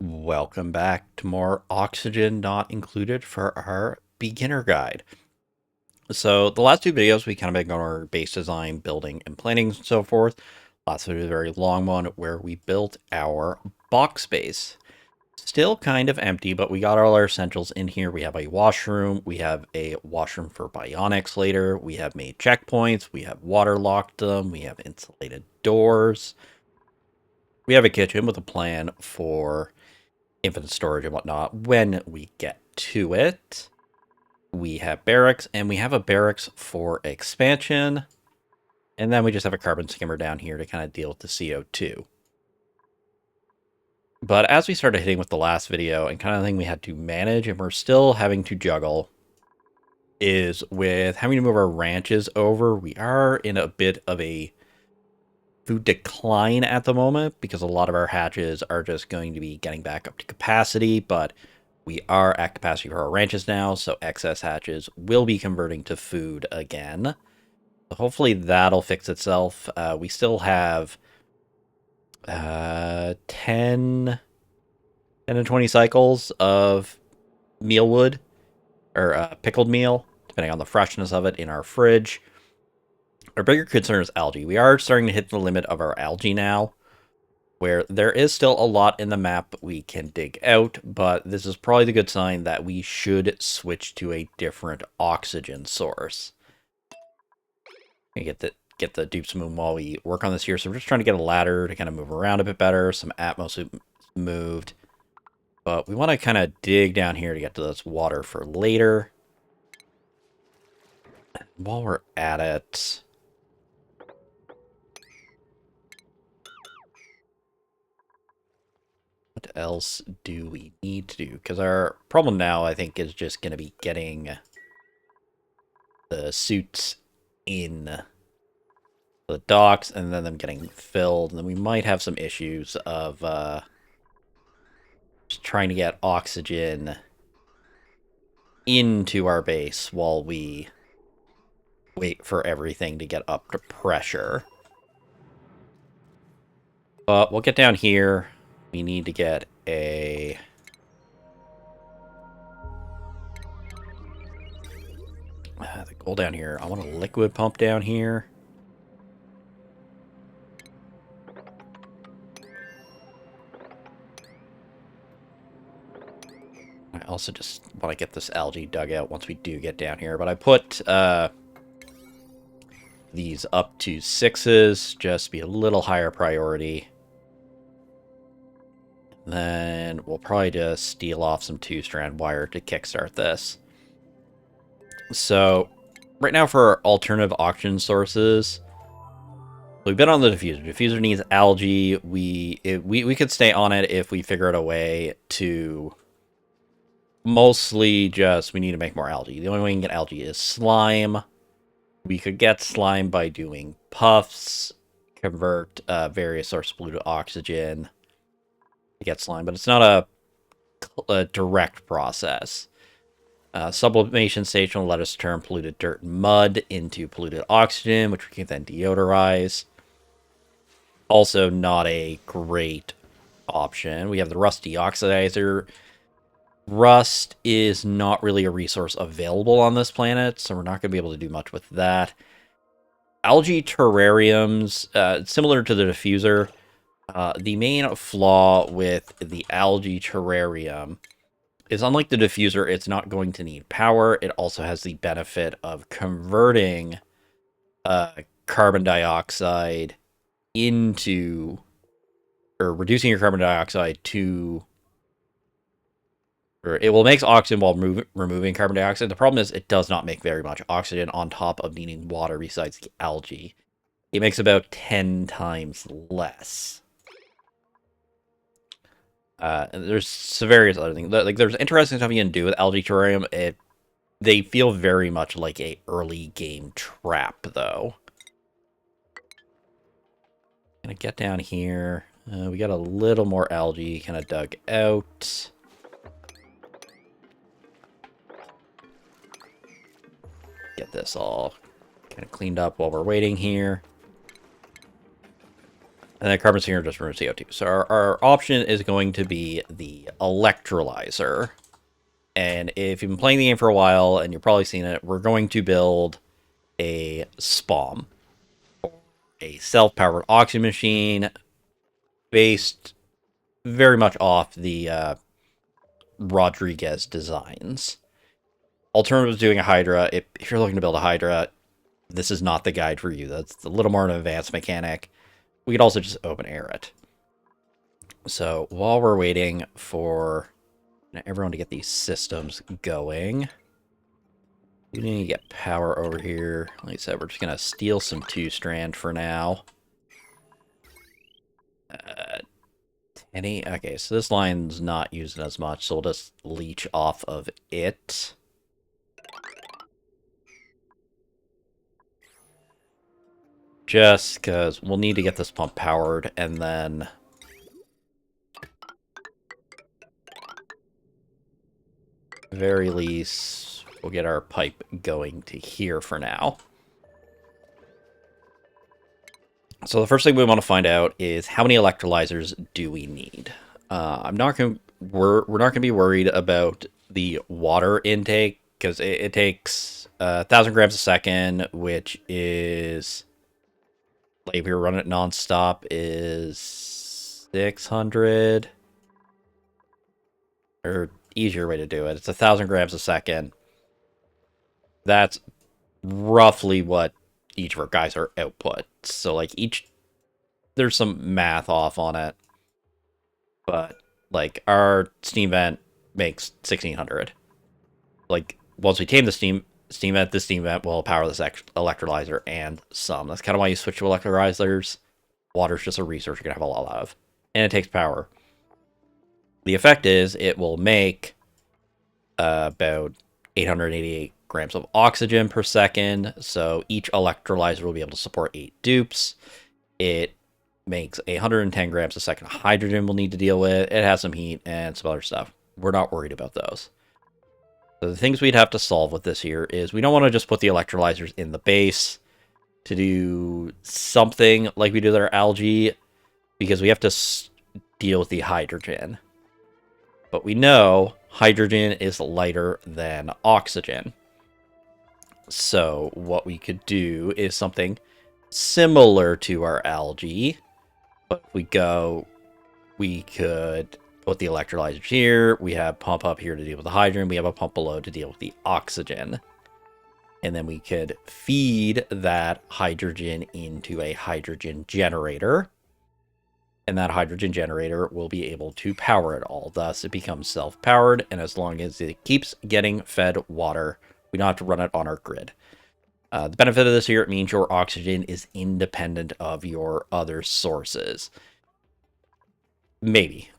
Welcome back to more oxygen not included for our beginner guide. So the last two videos we kind of been on our base design, building, and planning and so forth. Last video was a very long one where we built our box base. Still kind of empty, but we got all our essentials in here. We have a washroom, we have a washroom for bionics later, we have made checkpoints, we have waterlocked them, we have insulated doors. We have a kitchen with a plan for infinite storage and whatnot when we get to it. We have barracks, and we have a barracks for expansion. And then we just have a carbon skimmer down here to kind of deal with the CO2. But as we started hitting with the last video, and kind of thing we had to manage, and we're still having to juggle, is with having to move our ranches over. We are in a bit of a food decline at the moment because a lot of our hatches are just going to be getting back up to capacity, but we are at capacity for our ranches now, so excess hatches will be converting to food again. So hopefully that'll fix itself. We still have 10 to 20 cycles of mealwood, or pickled meal, depending on the freshness of it, in our fridge. Our bigger concern is algae. We are starting to hit the limit of our algae now, where there is still a lot in the map we can dig out, but this is probably the good sign that we should switch to a different oxygen source. Get the dupes moving while we work on this here. So we're just trying to get a ladder to kind of move around a bit better. Some Atmos moved. But we want to kind of dig down here to get to this water for later. While we're at it, what else do we need to do? Because our problem now, I think, is just going to be getting the suits in the docks and then them getting filled. And then we might have some issues of just trying to get oxygen into our base while we wait for everything to get up to pressure. But we'll get down here. We need to get a... the goal down here. I want a liquid pump down here. I also just want to get this algae dug out once we do get down here. But I put these up to 6s, just to be a little higher priority. Then we'll probably just steal off some 2-strand wire to kickstart this. So, right now for our alternative oxygen sources, we've been on the diffuser. Diffuser needs algae. We could stay on it if we figure out a way to... Mostly just, we need to make more algae. The only way we can get algae is slime. We could get slime by doing puffs, convert various sources of polluted oxygen to get slime, but it's not a direct process. Sublimation station will let us turn polluted dirt and mud into polluted oxygen, which we can then deodorize. Also not a great option. We have the rust deoxidizer. Rust is not really a resource available on this planet, so we're not going to be able to do much with that. Algae terrariums, similar to the diffuser. The main flaw with the algae terrarium is, unlike the diffuser, it's not going to need power. It also has the benefit of converting carbon dioxide into, or reducing your carbon dioxide to, or it will make oxygen while removing carbon dioxide. The problem is it does not make very much oxygen on top of needing water besides the algae. It makes about 10 times less. There's various other things. Like, there's interesting stuff you can do with algae terrarium. They feel very much like a early game trap, though. Gonna get down here. We got a little more algae kind of dug out. Get this all kind of cleaned up while we're waiting here. And then carbon sinker just removes CO2. So our option is going to be the electrolyzer. And if you've been playing the game for a while, and you've probably seen it, we're going to build a SPOM, a self-powered oxygen machine, based very much off the Rodriguez designs. Alternative to doing a Hydra, if you're looking to build a Hydra, this is not the guide for you. That's a little more of an advanced mechanic. We could also just open air it. So while we're waiting for everyone to get these systems going, we need to get power over here. Like I said, we're just going to steal some 2-strand for now. Okay, so this line's not using as much, so we'll just leech off of it. Just because we'll need to get this pump powered, and then at the very least, we'll get our pipe going to here for now. So the first thing we want to find out is how many electrolyzers do we need? We're not going to be worried about the water intake, because it takes 1,000 grams a second, which is, like, if we were running it non-stop, is 600, or easier way to do it, it's 1,000 grams a second. That's roughly what each of our guys are output. So, like, there's some math off on it, but, like, our steam vent makes 1,600. Like, once we tame the steam vent, this steam vent will power this electrolyzer and some. That's kind of why you switch to electrolyzers. Water's just a resource you're going to have a lot of. And it takes power. The effect is it will make about 888 grams of oxygen per second. So each electrolyzer will be able to support 8 dupes. It makes 110 grams a second of hydrogen we'll need to deal with. It has some heat and some other stuff. We're not worried about those. So the things we'd have to solve with this here is we don't want to just put the electrolyzers in the base to do something like we do with our algae, because we have to deal with the hydrogen. But we know hydrogen is lighter than oxygen. So what we could do is something similar to our algae, but we could put the electrolyzers here. We have pump up here to deal with the hydrogen. We have a pump below to deal with the oxygen. And then we could feed that hydrogen into a hydrogen generator. And that hydrogen generator will be able to power it all. Thus, it becomes self-powered. And as long as it keeps getting fed water, we don't have to run it on our grid. The benefit of this here, it means your oxygen is independent of your other sources. Maybe.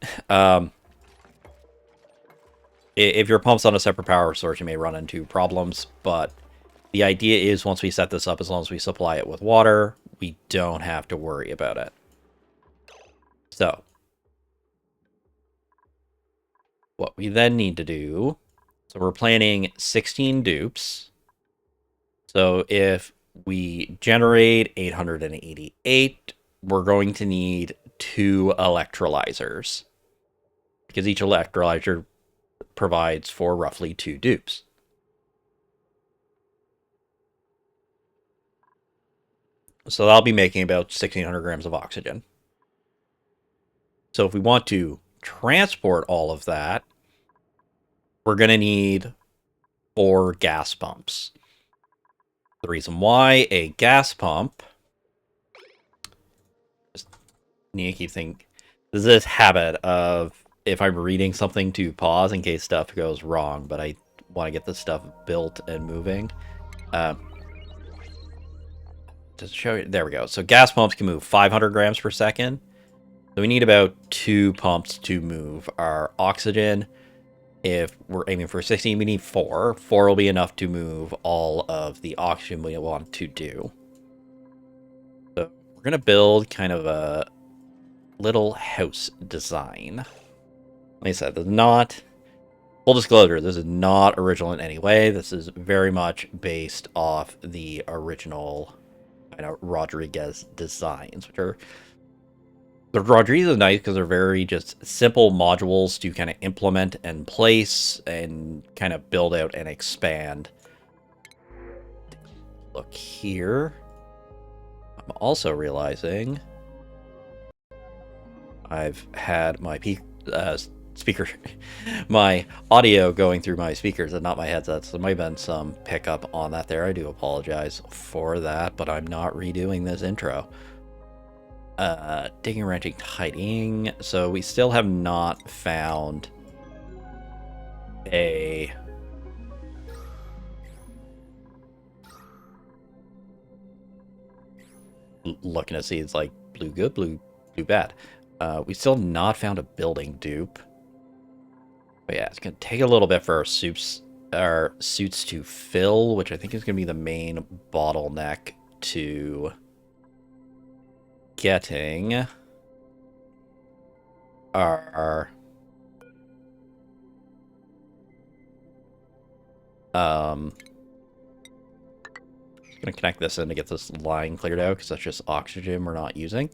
If your pump's on a separate power source, you may run into problems, but the idea is once we set this up, as long as we supply it with water, we don't have to worry about it. So, what we then need to do, so we're planning 16 dupes. So if we generate 888, we're going to need 2 electrolyzers, because each electrolyzer provides for roughly 2 dupes. So that'll be making about 1,600 grams of oxygen. So if we want to transport all of that, we're going to need 4 gas pumps. The reason why a gas pump, just need to keep thinking, there's this habit of, if I'm reading something, to pause in case stuff goes wrong, but I want to get this stuff built and moving. Just show you, there we go. So gas pumps can move 500 grams per second. So we need about 2 pumps to move our oxygen. If we're aiming for 16, we need 4. 4 will be enough to move all of the oxygen we want to do. So we're going to build kind of a little house design. Like I said, this is not, full disclosure, this is not original in any way. This is very much based off the original kind of Rodriguez designs, which are The Rodriguez is nice because they're very just simple modules to kind of implement and place and kind of build out and expand. Look here. I'm also realizing I've had my speaker, my audio going through my speakers and not my headsets. There might have been some pickup on that there. I do apologize for that, but I'm not redoing this intro. Digging, wrenching, tidying. So we still have not found a... Looking to see, it's like blue good, blue bad. We still have not found a building dupe. But yeah, it's going to take a little bit for our suits to fill, which I think is going to be the main bottleneck to getting our going to connect this in to get this line cleared out because that's just oxygen we're not using.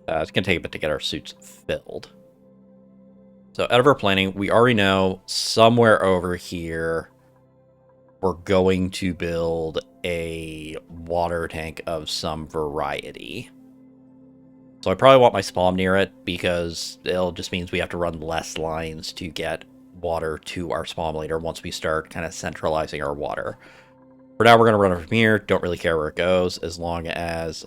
It's going to take a bit to get our suits filled. So out of our planning, we already know somewhere over here we're going to build a water tank of some variety. So I probably want my SPOM near it because it just means we have to run less lines to get water to our SPOM later once we start kind of centralizing our water. For now, we're going to run it from here. Don't really care where it goes as long as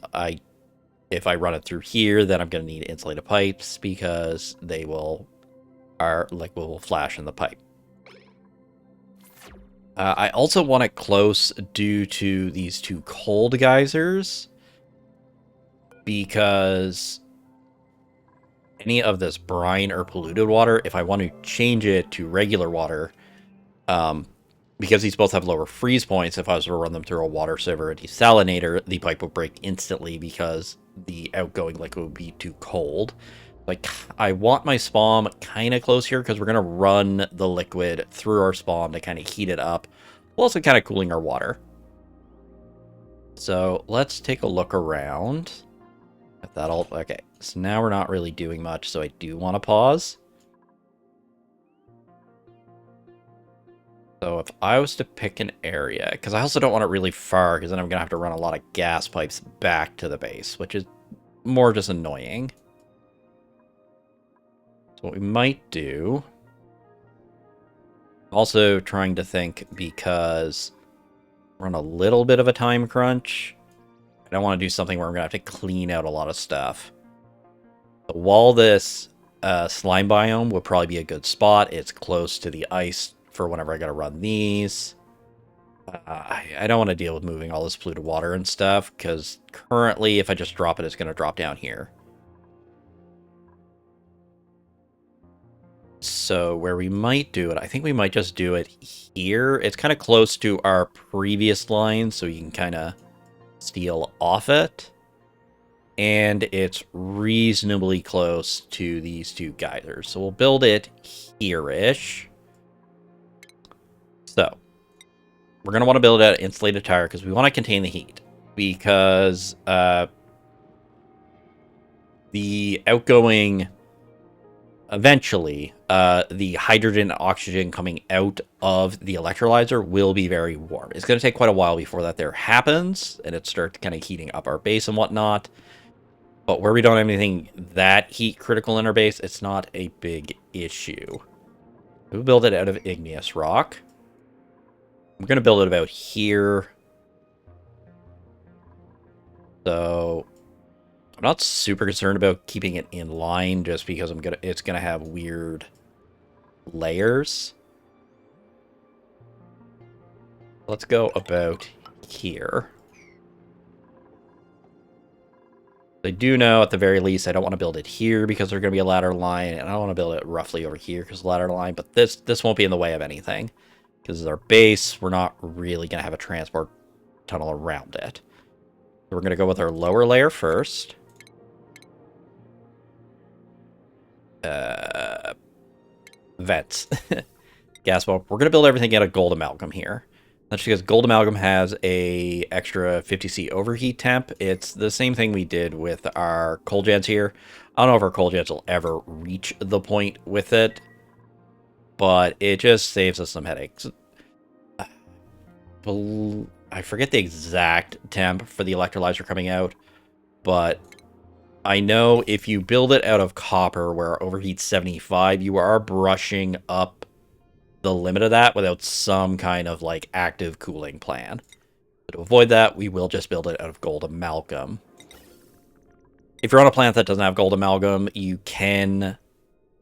if I run it through here, then I'm going to need insulated pipes because they will flash in the pipe. I also want it close due to these two cold geysers because any of this brine or polluted water, if I want to change it to regular water, because these both have lower freeze points, if I was to run them through a water sieve or a desalinator, the pipe would break instantly because the outgoing liquid would be too cold. Like, I want my SPOM kind of close here because we're going to run the liquid through our SPOM to kind of heat it up, while also kind of cooling our water. So let's take a look around. If that'll... Okay, so now we're not really doing much, so I do want to pause. So if I was to pick an area, because I also don't want it really far, because then I'm going to have to run a lot of gas pipes back to the base, which is more just annoying. So what we might do... Also trying to think, because we're on a little bit of a time crunch, I don't want to do something where I'm going to have to clean out a lot of stuff. But while this slime biome would probably be a good spot, it's close to the ice for whenever I got to run these. I don't want to deal with moving all this polluted water and stuff, because currently if I just drop it, it's going to drop down here. So where we might do it, I think we might just do it here. It's kind of close to our previous line, so you can kind of steal off it. And it's reasonably close to these two geysers. So we'll build it here-ish. So we're going to want to build it at insulated tire because we want to contain the heat. Because the outgoing... Eventually, the hydrogen and oxygen coming out of the electrolyzer will be very warm. It's going to take quite a while before that there happens, and it starts kind of heating up our base and whatnot. But where we don't have anything that heat critical in our base, it's not a big issue. We'll build it out of igneous rock. We're going to build it about here. So... I'm not super concerned about keeping it in line just because it's gonna have weird layers. Let's go about here. I do know at the very least I don't want to build it here because there's gonna be a ladder line, and I don't want to build it roughly over here because of the ladder line, but this won't be in the way of anything. Because our base, we're not really gonna have a transport tunnel around it. So we're gonna go with our lower layer first. Vents. Gas bulb. We're going to build everything out of gold amalgam here. That's because gold amalgam has a extra 50C overheat temp. It's the same thing we did with our coal gens here. I don't know if our coal gens will ever reach the point with it, but it just saves us some headaches. I forget the exact temp for the electrolyzer coming out, but I know if you build it out of copper where overheat's 75, you are brushing up the limit of that without some kind of like active cooling plan. But to avoid that, we will just build it out of gold amalgam. If you're on a planet that doesn't have gold amalgam, you can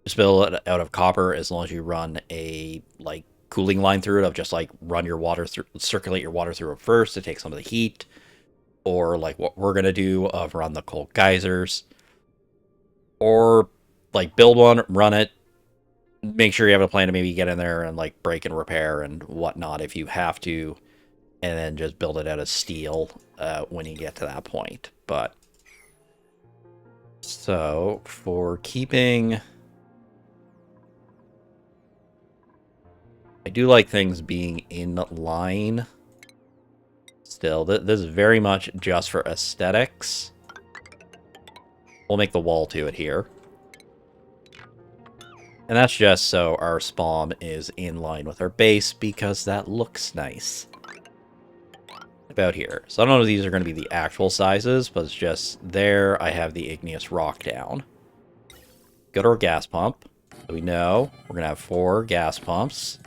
just build it out of copper as long as you run a like cooling line through it of just like run your water through, circulate your water through it first to take some of the heat, or like what we're gonna do of run the cold geysers, or like build one, run it, make sure you have a plan to maybe get in there and like break and repair and whatnot if you have to, and then just build it out of steel when you get to that point. But so for keeping, I do like things being in line. Still, this is very much just for aesthetics. We'll make the wall to it here. And that's just so our SPOM is in line with our base, because that looks nice. About here. So I don't know if these are going to be the actual sizes, but it's just there. I have the igneous rock down. Go to our gas pump. So we know we're going to have 4 gas pumps.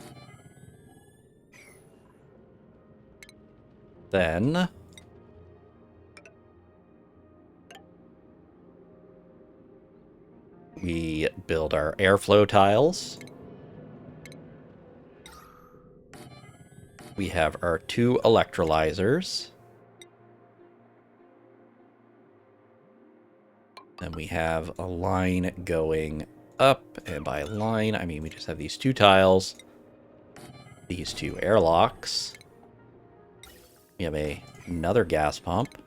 Then we build our airflow tiles. We have our 2 electrolyzers. Then we have a line going up, and by line, I mean we just have these 2 tiles, these 2 airlocks. We have another gas pump.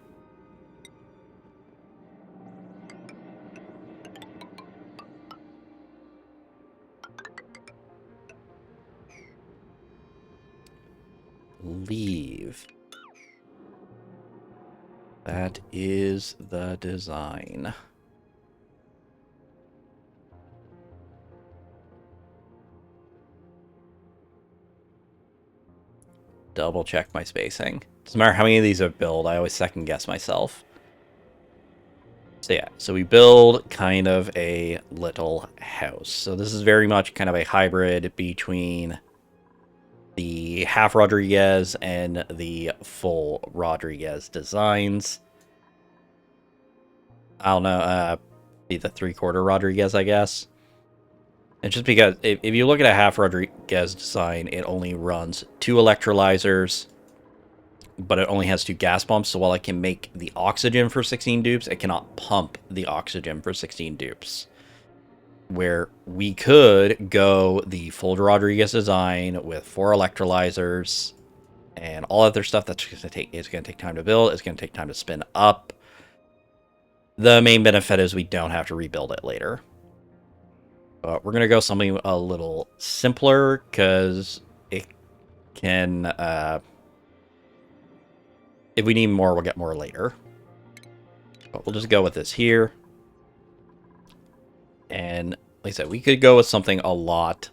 Leave. That is the design. Double check my spacing. Doesn't matter how many of these I build, I always second guess myself. So yeah, so we build kind of a little house. So this is very much kind of a hybrid between the half Rodriguez and the full Rodriguez designs. I don't know, be the 3/4 Rodriguez, I guess. And just because if you look at a half Rodriguez design, it only runs 2 electrolyzers, but it only has 2 gas pumps. So while it can make the oxygen for 16 dupes, it cannot pump the oxygen for 16 dupes. Where we could go the full Rodriguez design with 4 electrolyzers and all other stuff that's going to take time to build. It's going to take time to spin up. The main benefit is we don't have to rebuild it later. But we're going to go something a little simpler because it can, if we need more, we'll get more later. But we'll just go with this here. And like I said, we could go with something a lot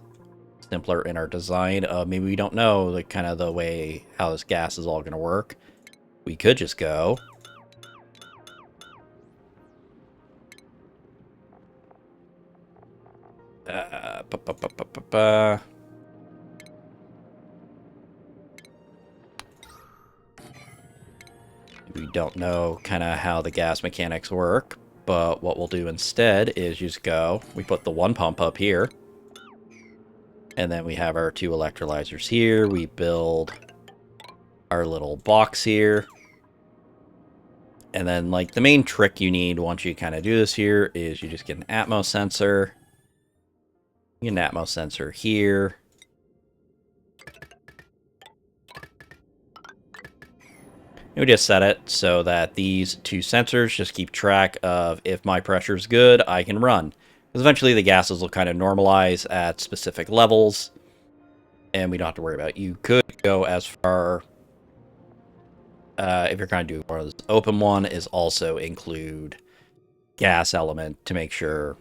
simpler in our design. Maybe we don't know like kind of the way how this gas is all going to work. We could just go we don't know kind of how the gas mechanics work, but what we'll do instead is just go, we put the 1 pump up here, and then we have our 2 electrolyzers here. We build our little box here. And then like the main trick you need once you kind of do this here is you just get an Atmos sensor. You get an Atmos sensor here. And we just set it so that these 2 sensors just keep track of if my pressure is good, I can run. Because eventually the gases will kind of normalize at specific levels. and we don't have to worry about it. You could go as far, if you're kind of doing more of this open one, is also include gas element to make sure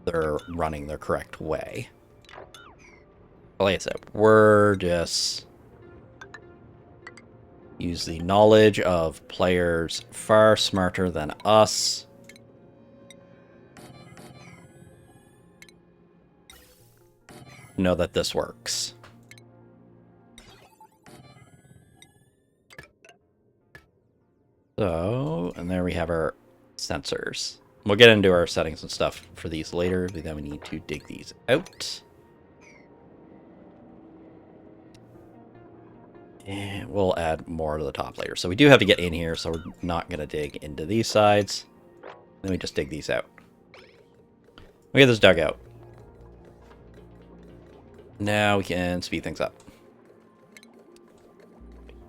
they're running the correct way. But like I said, we're just use the knowledge of players far smarter than us. Know that this works. So, and there we have our sensors. We'll get into our settings and stuff for these later, but then we need to dig these out. And we'll add more to the top layer. So we do have to get in here, so we're not going to dig into these sides. Then we just dig these out. We get this dug out. Now we can speed things up.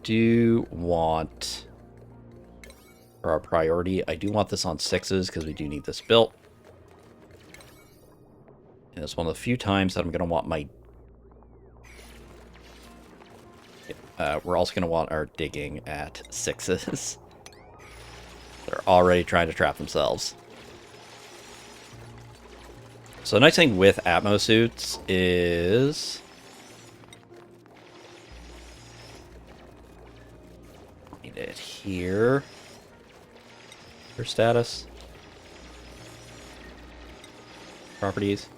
Do want, for our priority, I do want this on 6s because we do need this built. And it's one of the few times that I'm going to want my... we're also going to want our digging at 6s. They're already trying to trap themselves. So the nice thing with Atmo suits is... Need it here. For status. Properties.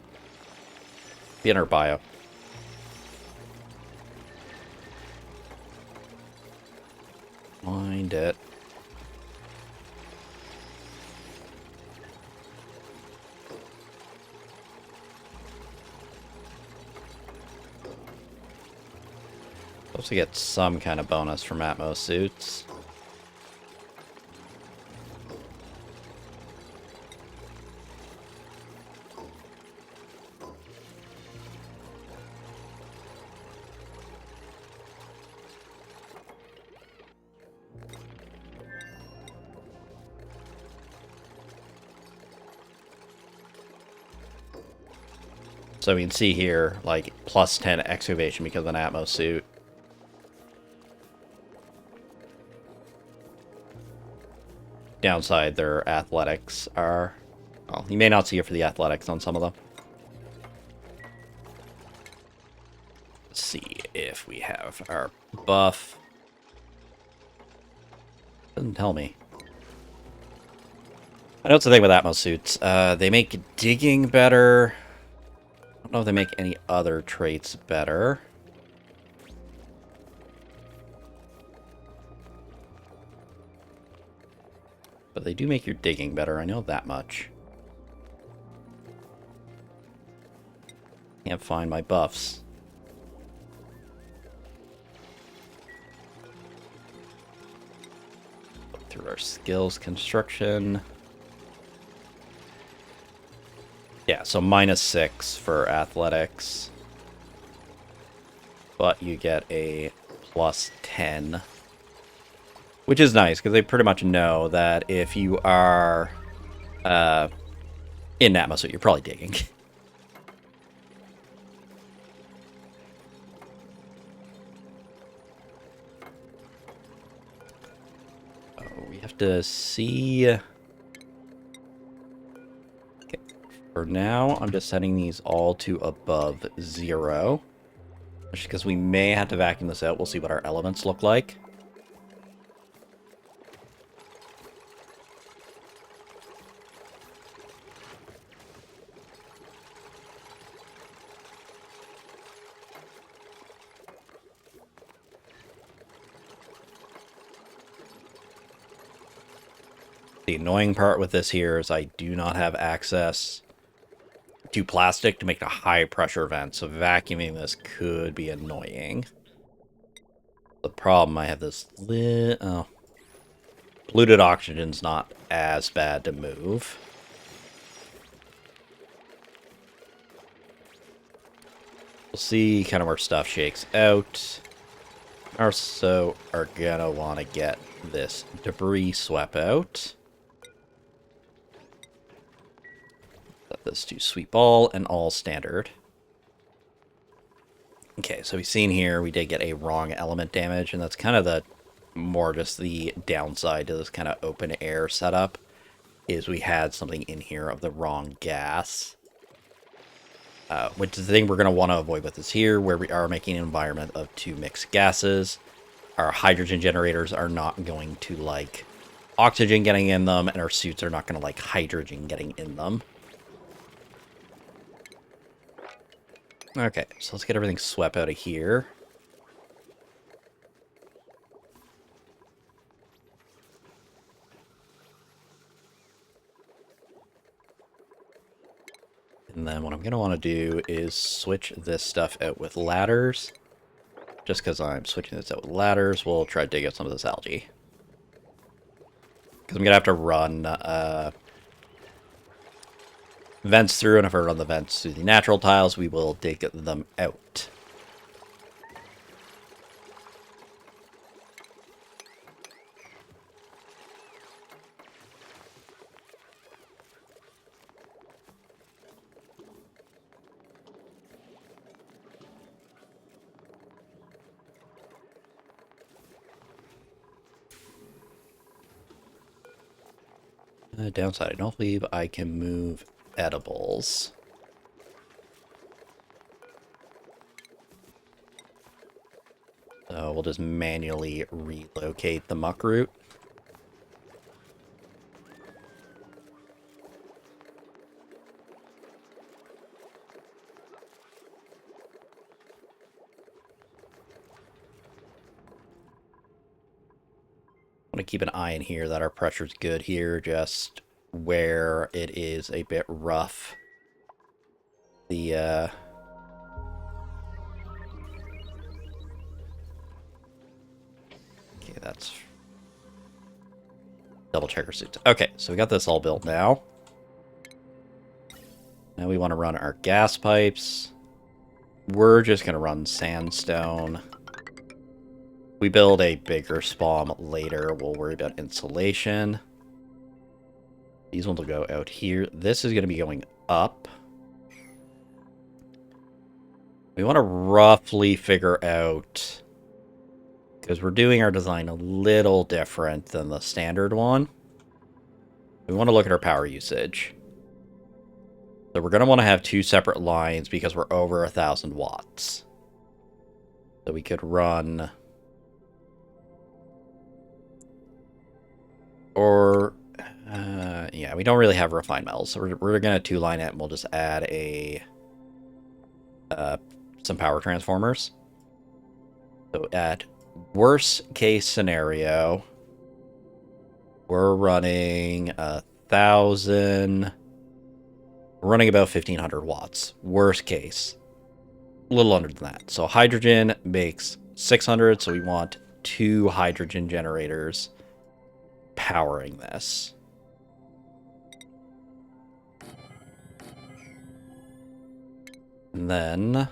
The inner bio. Find it. Supposed to get some kind of bonus from Atmos suits. So we can see here, like, plus 10 excavation because of an Atmos suit. Downside, their athletics are... Well, you may not see it for the athletics on some of them. Let's see if we have our buff. Doesn't tell me. I know it's the thing with Atmos suits. They make digging better. I don't know if they make any other traits better. But they do make your digging better, I know that much. Can't find my buffs. Look through our skills, construction. Yeah, so -6 for athletics. But you get a plus 10. Which is nice, because they pretty much know that if you are in Atmos, you're probably digging. Oh, we have to see... Okay. For now, I'm just setting these all to above 0. Just because we may have to vacuum this out. We'll see what our elements look like. The annoying part with this here is I do not have access to plastic to make a high pressure vent, so vacuuming this could be annoying. The problem, I have this polluted oxygen's not as bad to move. We'll see kind of where stuff shakes out. Also are gonna want to get this debris swept out. Set this to sweep all and all standard. Okay, so we've seen here we did get a wrong element damage, and that's kind of the more just the downside to this kind of open air setup, is we had something in here of the wrong gas. Which is the thing we're going to want to avoid with this here, where we are making an environment of two mixed gases. Our hydrogen generators are not going to like oxygen getting in them, and our suits are not going to like hydrogen getting in them. Okay, so let's get everything swept out of here. And then what I'm going to want to do is switch this stuff out with ladders. Just because I'm switching this out with ladders, we'll try to dig out some of this algae. Because I'm going to have to run vents through, and if I run the vents through the natural tiles, we will dig them out. Downside, I don't believe I can move edibles. So we'll just manually relocate the muck root. I want to keep an eye in here that our pressure's good here, just where it is a bit rough. The, okay, that's... Double check our suits. Okay, so we got this all built now. Now we want to run our gas pipes. We're just going to run sandstone. We build a bigger SPOM later. We'll worry about insulation. These ones will go out here. This is going to be going up. We want to roughly figure out, because we're doing our design a little different than the standard one. We want to look at our power usage. So we're going to want to have two separate lines because we're over 1,000 watts. So we could run... Or, yeah, we don't really have refined metals, so we're going to two-line it, and we'll just add a some power transformers. So at worst case scenario, we're running 1,000... We're running about 1,500 watts. Worst case. A little under than that. So hydrogen makes 600, so we want 2 hydrogen generators powering this. And then,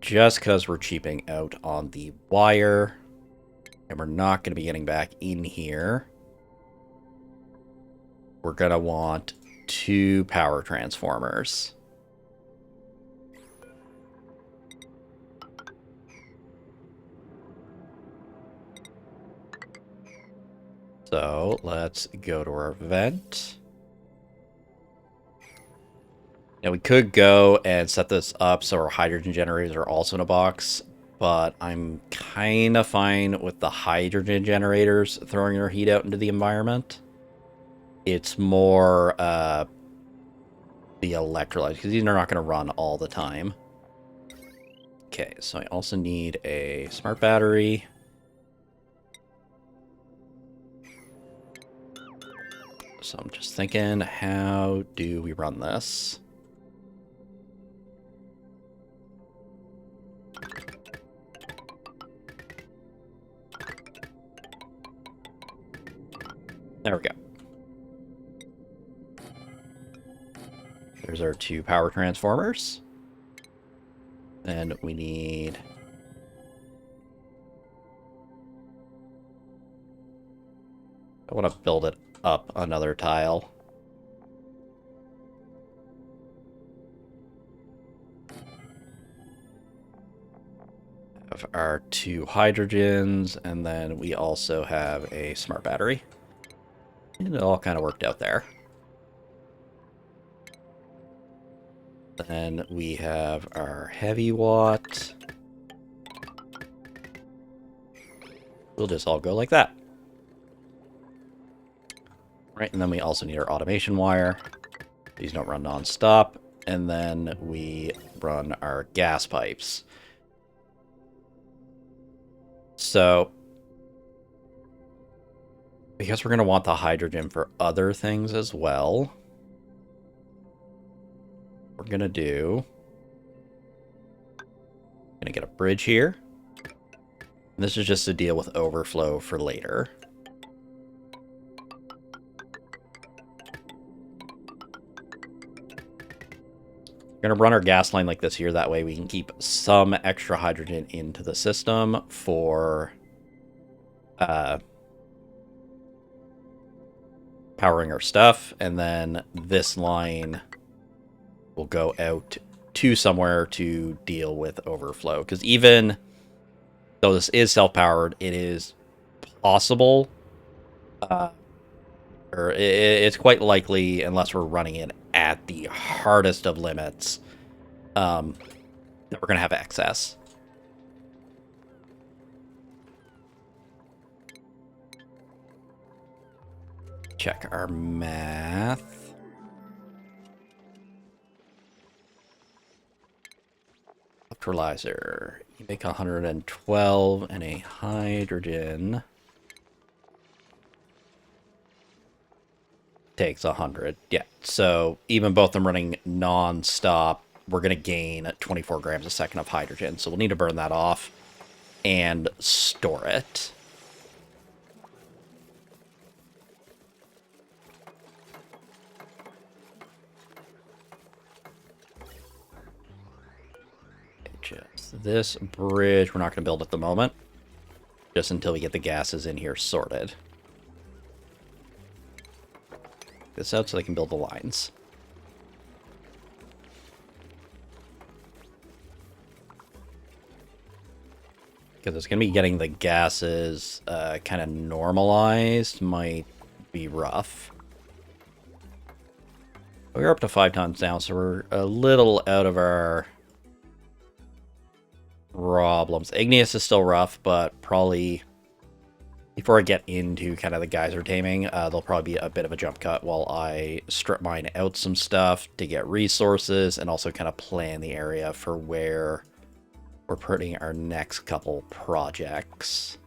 just because we're cheaping out on the wire, and we're not going to be getting back in here, we're going to want 2 power transformers. So let's go to our vent. Now we could go and set this up so our hydrogen generators are also in a box, but I'm kind of fine with the hydrogen generators throwing their heat out into the environment. It's more the electrolytes, because these are not going to run all the time. Okay, so I also need a smart battery. So I'm just thinking, how do we run this? There we go. There's our 2 power transformers. And we need... I want to build it up another tile. Have our 2 hydrogens, and then we also have a smart battery. And it all kind of worked out there. Then we have our heavy watt. We'll just all go like that. Right, and then we also need our automation wire. These don't run non-stop. And then we run our gas pipes. So, because we're going to want the hydrogen for other things as well, we're going to get a bridge here. And this is just to deal with overflow for later. We're going to run our gas line like this here. That way we can keep some extra hydrogen into the system for powering our stuff. And then this line will go out to somewhere to deal with overflow. Because even though this is self-powered, it is possible, or it's quite likely, unless we're running it at the hardest of limits, that we're going to have excess. Check our math. Electrolyzer. You make 112 and a hydrogen takes 100. Yeah, so even both them running non-stop, we're going to gain 24 grams a second of hydrogen. So we'll need to burn that off and store it. Just this bridge, we're not going to build at the moment, just until we get the gases in here sorted. This out so they can build the lines. Because it's going to be getting the gases kind of normalized might be rough. We're up to 5 tons now, so we're a little out of our problems. Igneous is still rough, but probably before I get into kind of the geyser taming, there'll probably be a bit of a jump cut while I strip mine out some stuff to get resources and also kind of plan the area for where we're putting our next couple projects.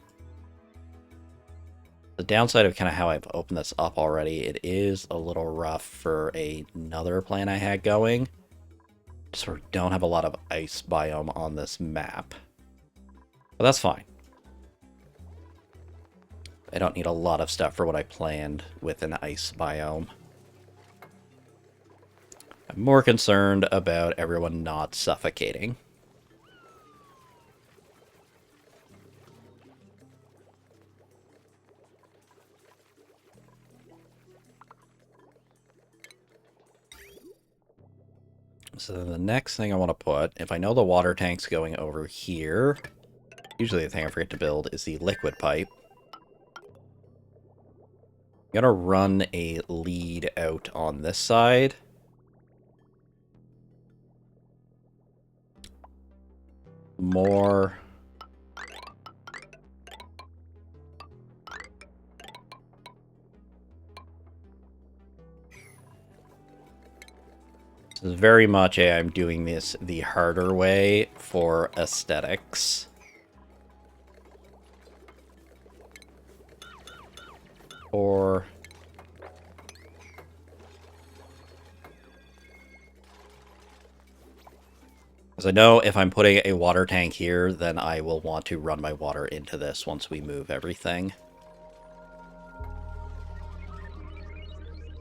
The downside of kind of how I've opened this up already, it is a little rough for another plan I had going. Sort of don't have a lot of ice biome on this map. But that's fine. I don't need a lot of stuff for what I planned with an ice biome. I'm more concerned about everyone not suffocating. So the next thing I want to put, if I know the water tank's going over here, usually the thing I forget to build is the liquid pipe. I'm going to run a lead out on this side. More. This is very much I'm doing this the harder way for aesthetics. Or because I know if I'm putting a water tank here, then I will want to run my water into this once we move everything.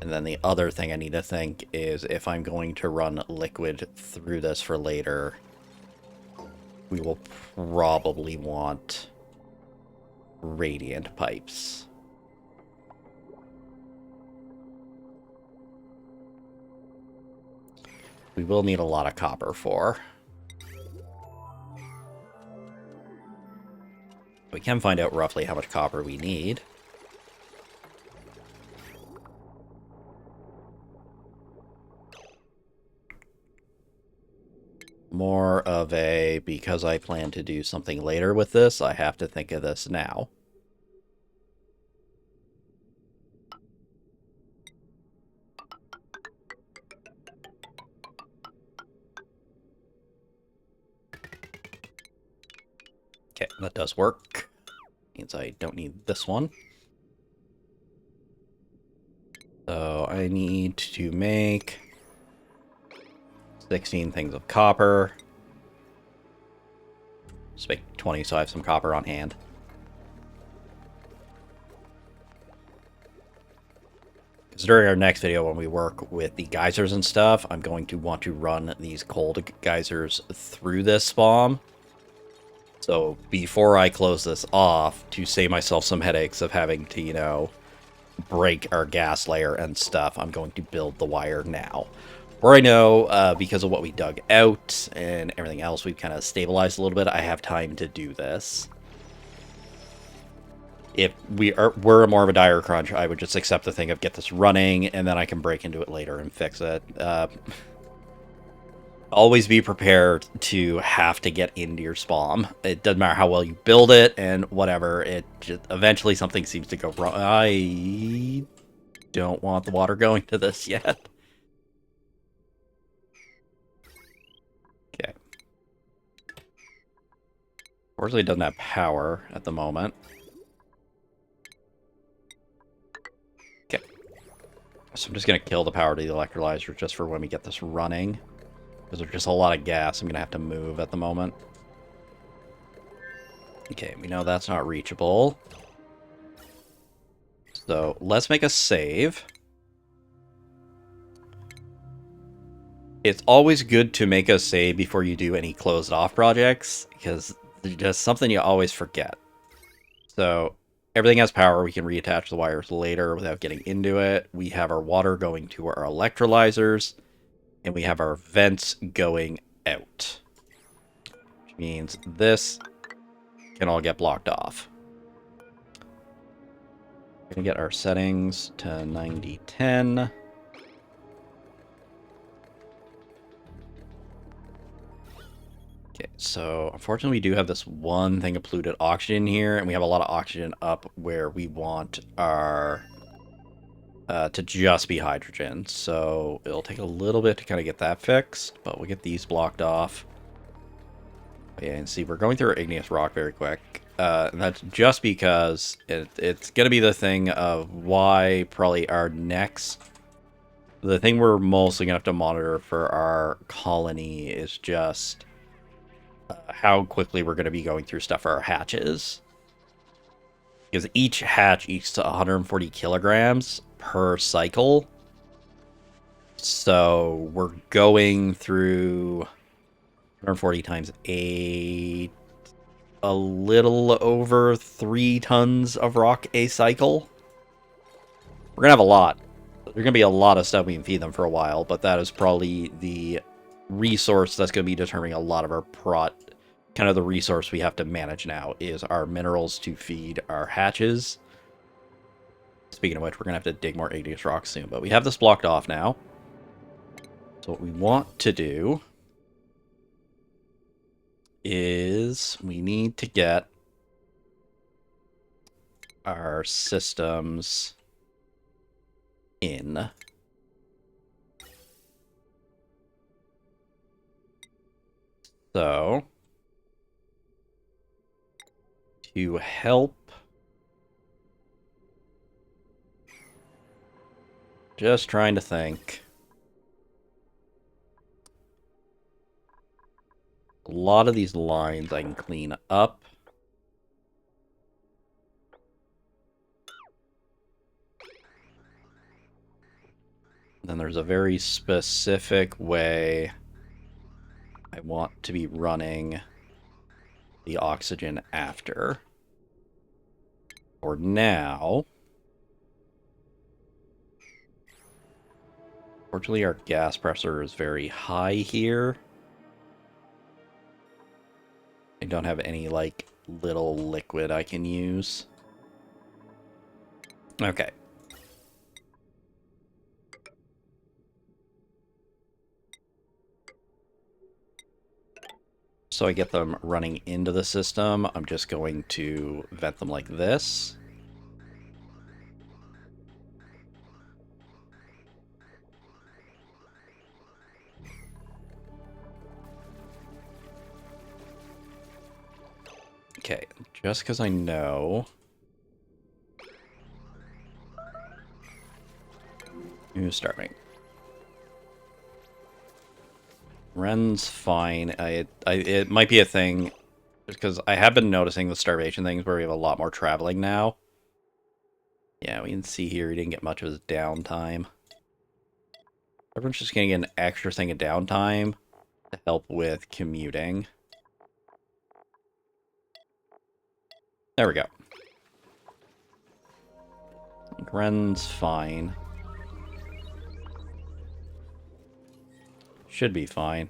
And then the other thing I need to think is if I'm going to run liquid through this for later, we will probably want radiant pipes. We will need a lot of copper for. We can find out roughly how much copper we need. More of a, because I plan to do something later with this, I have to think of this now. Okay, that does work. Means I don't need this one. So I need to make 16 things of copper. Just make 20 so I have some copper on hand. Because during our next video, when we work with the geysers and stuff, I'm going to want to run these cold geysers through this SPOM. So before I close this off, to save myself some headaches of having to, you know, break our gas layer and stuff, I'm going to build the wire now. Where I know, because of what we dug out and everything else, we've kind of stabilized a little bit, I have time to do this. If we're more of a dire crunch, I would just accept the thing of get this running, and then I can break into it later and fix it. Always be prepared to have to get into your SPOM. It doesn't matter how well you build it and whatever. It just eventually something seems to go wrong. I don't want the water going to this yet. Okay. Fortunately, it doesn't have power at the moment. Okay. So I'm just going to kill the power to the electrolyzer just for when we get this running. Because there's just a lot of gas I'm going to have to move at the moment. Okay, we know that's not reachable. So let's make a save. It's always good to make a save before you do any closed off projects, because there's just something you always forget. So everything has power. We can reattach the wires later without getting into it. We have our water going to our electrolyzers, and we have our vents going out. Which means this can all get blocked off. We're going to get our settings to 90-10. Okay, so unfortunately we do have this one thing of polluted oxygen here, and we have a lot of oxygen up where we want our to just be hydrogen. So it'll take a little bit to kind of get that fixed, but we'll get these blocked off. Yeah, and see, we're going through our igneous rock very quick. And that's just because it's going to be the thing of why probably our next... The thing we're mostly going to have to monitor for our colony is just how quickly we're going to be going through stuff for our hatches. Because each hatch eats 140 kilograms per cycle. So we're going through 140 times 8, a little over 3 tons of rock a cycle. We're going to have a lot. There's going to be a lot of stuff we can feed them for a while, but that is probably the resource that's going to be determining a lot of our kind of the resource we have to manage now is our minerals to feed our hatches. Speaking of which, we're going to have to dig more igneous rocks soon, but we have this blocked off now. So what we want to do is we need to get our systems in. So to help, just trying to think. A lot of these lines I can clean up. Then there's a very specific way I want to be running the oxygen after. For now, fortunately our gas pressure is very high here. I don't have any, like, little liquid I can use. Okay. So I get them running into the system. I'm just going to vent them like this. Okay, just because I know. Who's starving? Ren's fine. It might be a thing, because I have been noticing the starvation things where we have a lot more traveling now. Yeah, we can see here he didn't get much of his downtime. Everyone's just going to get an extra thing of downtime to help with commuting. There we go. Ren's fine. Should be fine.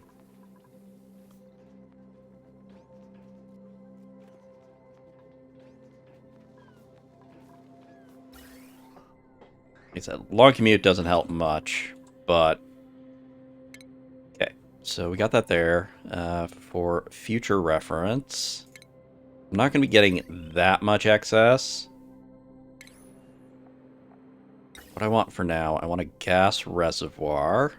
Like I said, long commute doesn't help much, but... Okay, so we got that there. For future reference, I'm not going to be getting that much excess. What I want for now, I want a gas reservoir.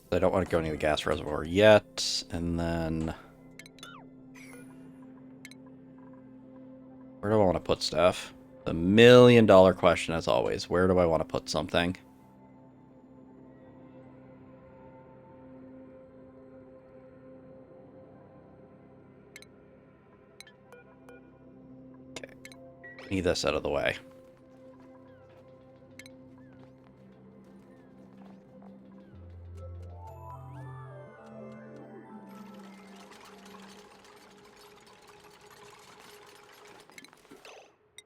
I don't want to go near the gas reservoir yet, and then... Where do I want to put stuff? The million-dollar question, as always. Where do I want to put something? Okay. Need this out of the way.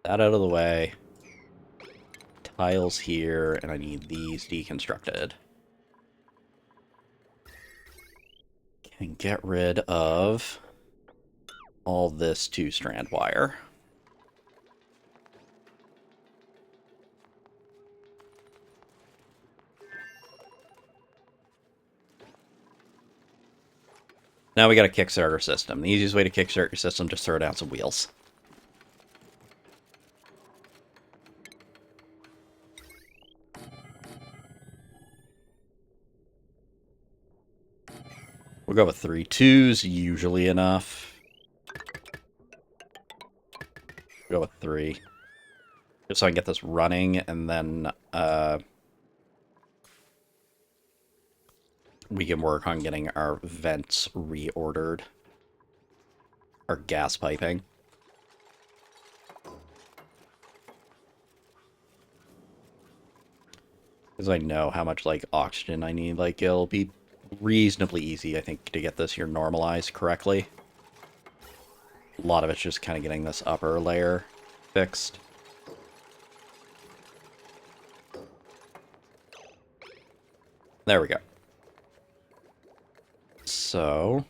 That out of the way. Tiles here, and I need these deconstructed. Can get rid of all this 2-strand wire. Now we got a Kickstarter system. The easiest way to kickstart your system, just throw down some wheels. We'll go with 3 2s, usually enough. Go with 3. Just so I can get this running, and then we can work on getting our vents reordered. Our gas piping. Because I know how much, like, oxygen I need. Like, it'll be reasonably easy, I think, to get this here normalized correctly. A lot of it's just kind of getting this upper layer fixed. There we go. So...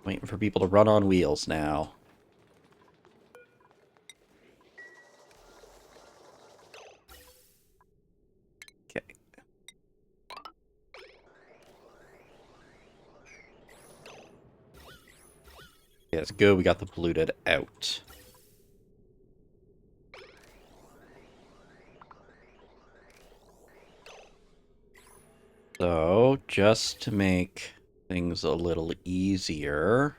Waiting for people to run on wheels now. Okay. Yeah, it's good. We got the polluted out. So, just to make things a little easier...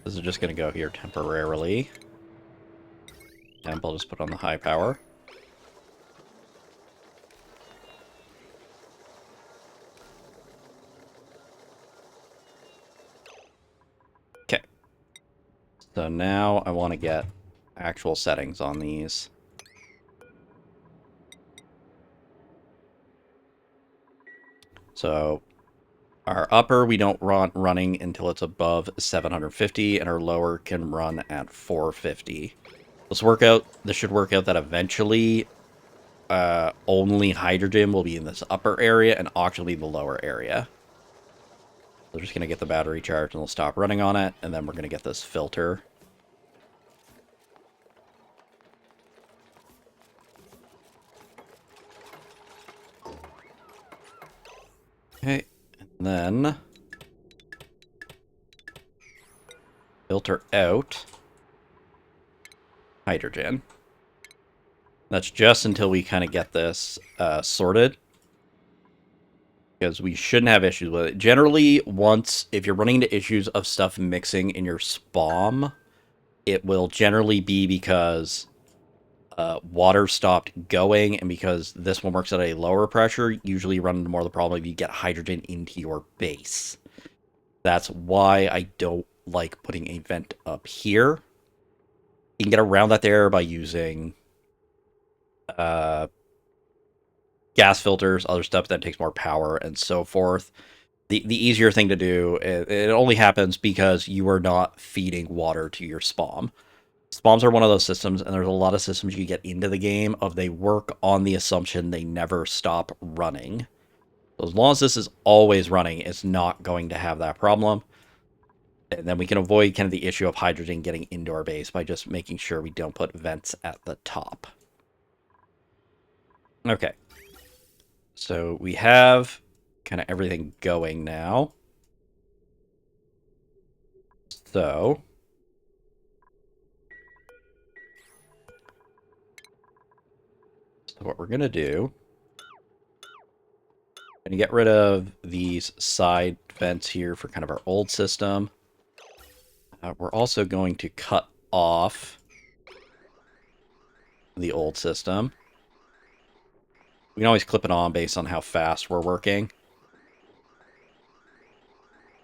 This is just going to go here temporarily. Temp, I'll just put on the high power. So now I want to get actual settings on these. So our upper we don't run running until it's above 750, and our lower can run at 450. This should work out that eventually only hydrogen will be in this upper area and oxygen will be in the lower area. We're just going to get the battery charged and we'll stop running on it, and then we're going to get this filter. Okay, and then filter out hydrogen. That's just until we kind of get this sorted, because we shouldn't have issues with it. Generally, if you're running into issues of stuff mixing in your SPOM, it will generally be because water stopped going, and because this one works at a lower pressure, usually you run into more of the problem if you get hydrogen into your base. That's why I don't like putting a vent up here. You can get around that there by using gas filters, other stuff that takes more power, and so forth. The easier thing to do, it only happens because you are not feeding water to your SPOM. SPOMs are one of those systems, and there's a lot of systems you get into the game of they work on the assumption they never stop running. So as long as this is always running, it's not going to have that problem. And then we can avoid kind of the issue of hydrogen getting into our base by just making sure we don't put vents at the top. Okay. So we have kind of everything going now. So what we're going to do, we're going to get rid of these side vents here for kind of our old system. We're also going to cut off the old system. We can always clip it on based on how fast we're working.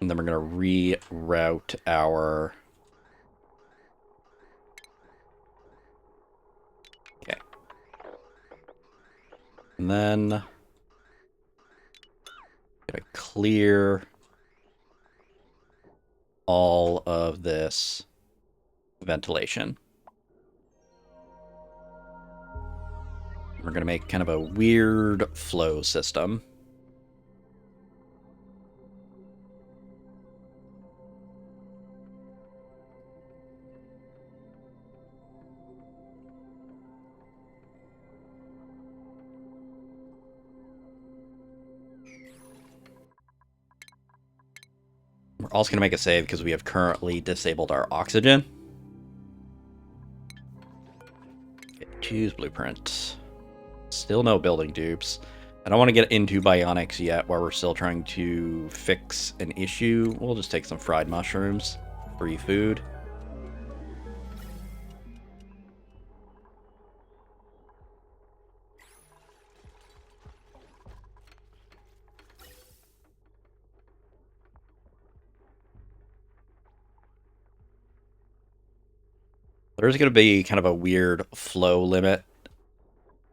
And then we're going to reroute our... Okay. And then... Going to clear all of this ventilation. We're going to make kind of a weird flow system. We're also going to make a save because we have currently disabled our oxygen. Okay, choose blueprint. Still no building dupes. I don't want to get into bionics yet while we're still trying to fix an issue. We'll just take some fried mushrooms. Free food. There's going to be kind of a weird flow limit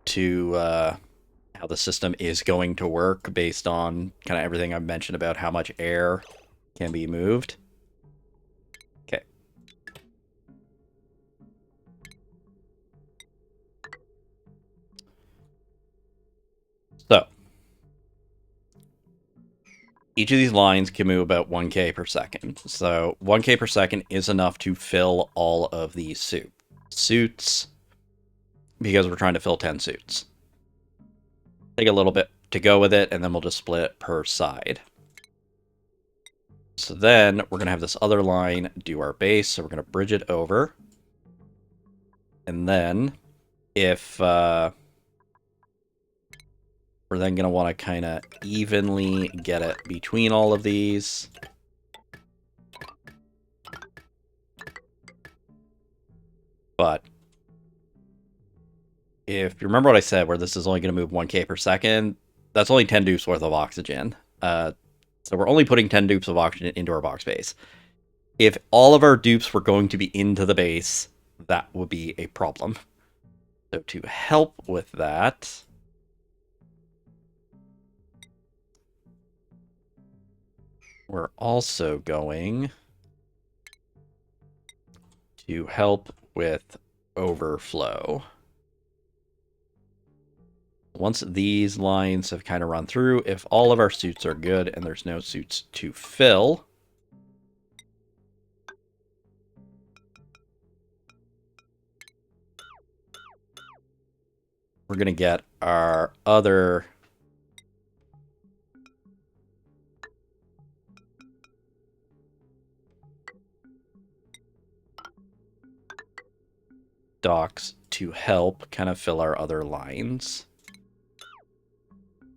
to how the system is going to work based on kind of everything I've mentioned about how much air can be moved. Okay. So, each of these lines can move about 1K per second. So 1K per second is enough to fill all of these suits because we're trying to fill 10 suits. Take a little bit to go with it, and then we'll just split it per side. So then we're going to have this other line do our base, so we're going to bridge it over. And then if we're then going to want to kind of evenly get it between all of these. But if you remember what I said, where this is only going to move 1K per second, that's only 10 dupes worth of oxygen. So we're only putting 10 dupes of oxygen into our box base. If all of our dupes were going to be into the base, that would be a problem. So to help with that, we're also going to help with overflow. Once these lines have kind of run through, if all of our suits are good and there's no suits to fill, we're going to get our other docks to help kind of fill our other lines.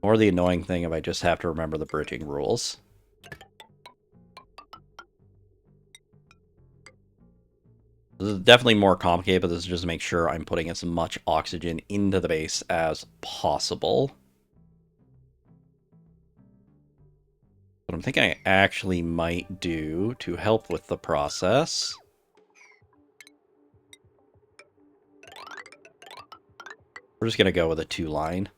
Or the annoying thing if I just have to remember the bridging rules. This is definitely more complicated, but this is just to make sure I'm putting as much oxygen into the base as possible. What I'm thinking I actually might do to help with the process, we're just going to go with a 2-line.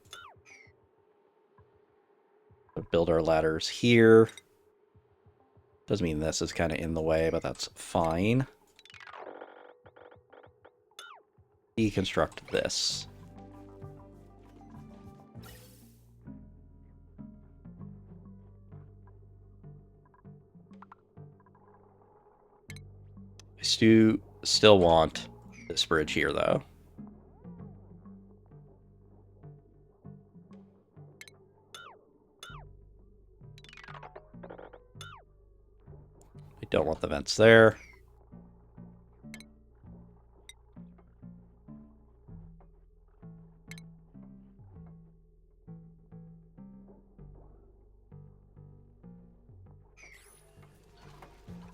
Build our ladders here. Does mean this is kind of in the way, but that's fine. Deconstruct this. I still want this bridge here, though. I don't want the vents there.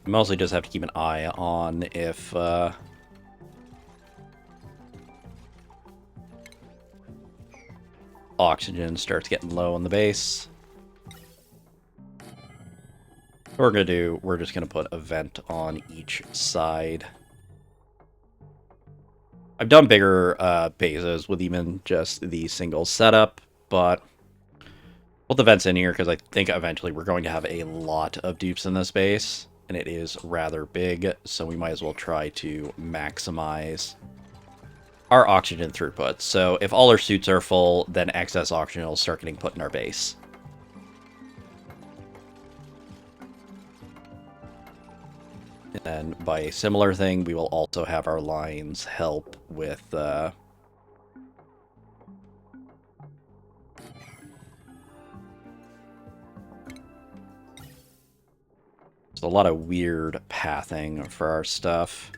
I mostly just have to keep an eye on if oxygen starts getting low on the base. What we're going to do, we're just going to put a vent on each side. I've done bigger bases with even just the single setup, but put the vents in here because I think eventually we're going to have a lot of dupes in this base, and it is rather big, so we might as well try to maximize our oxygen throughput. So if all our suits are full, then excess oxygen will start getting put in our base. And by a similar thing, we will also have our lines help with there's a lot of weird pathing for our stuff.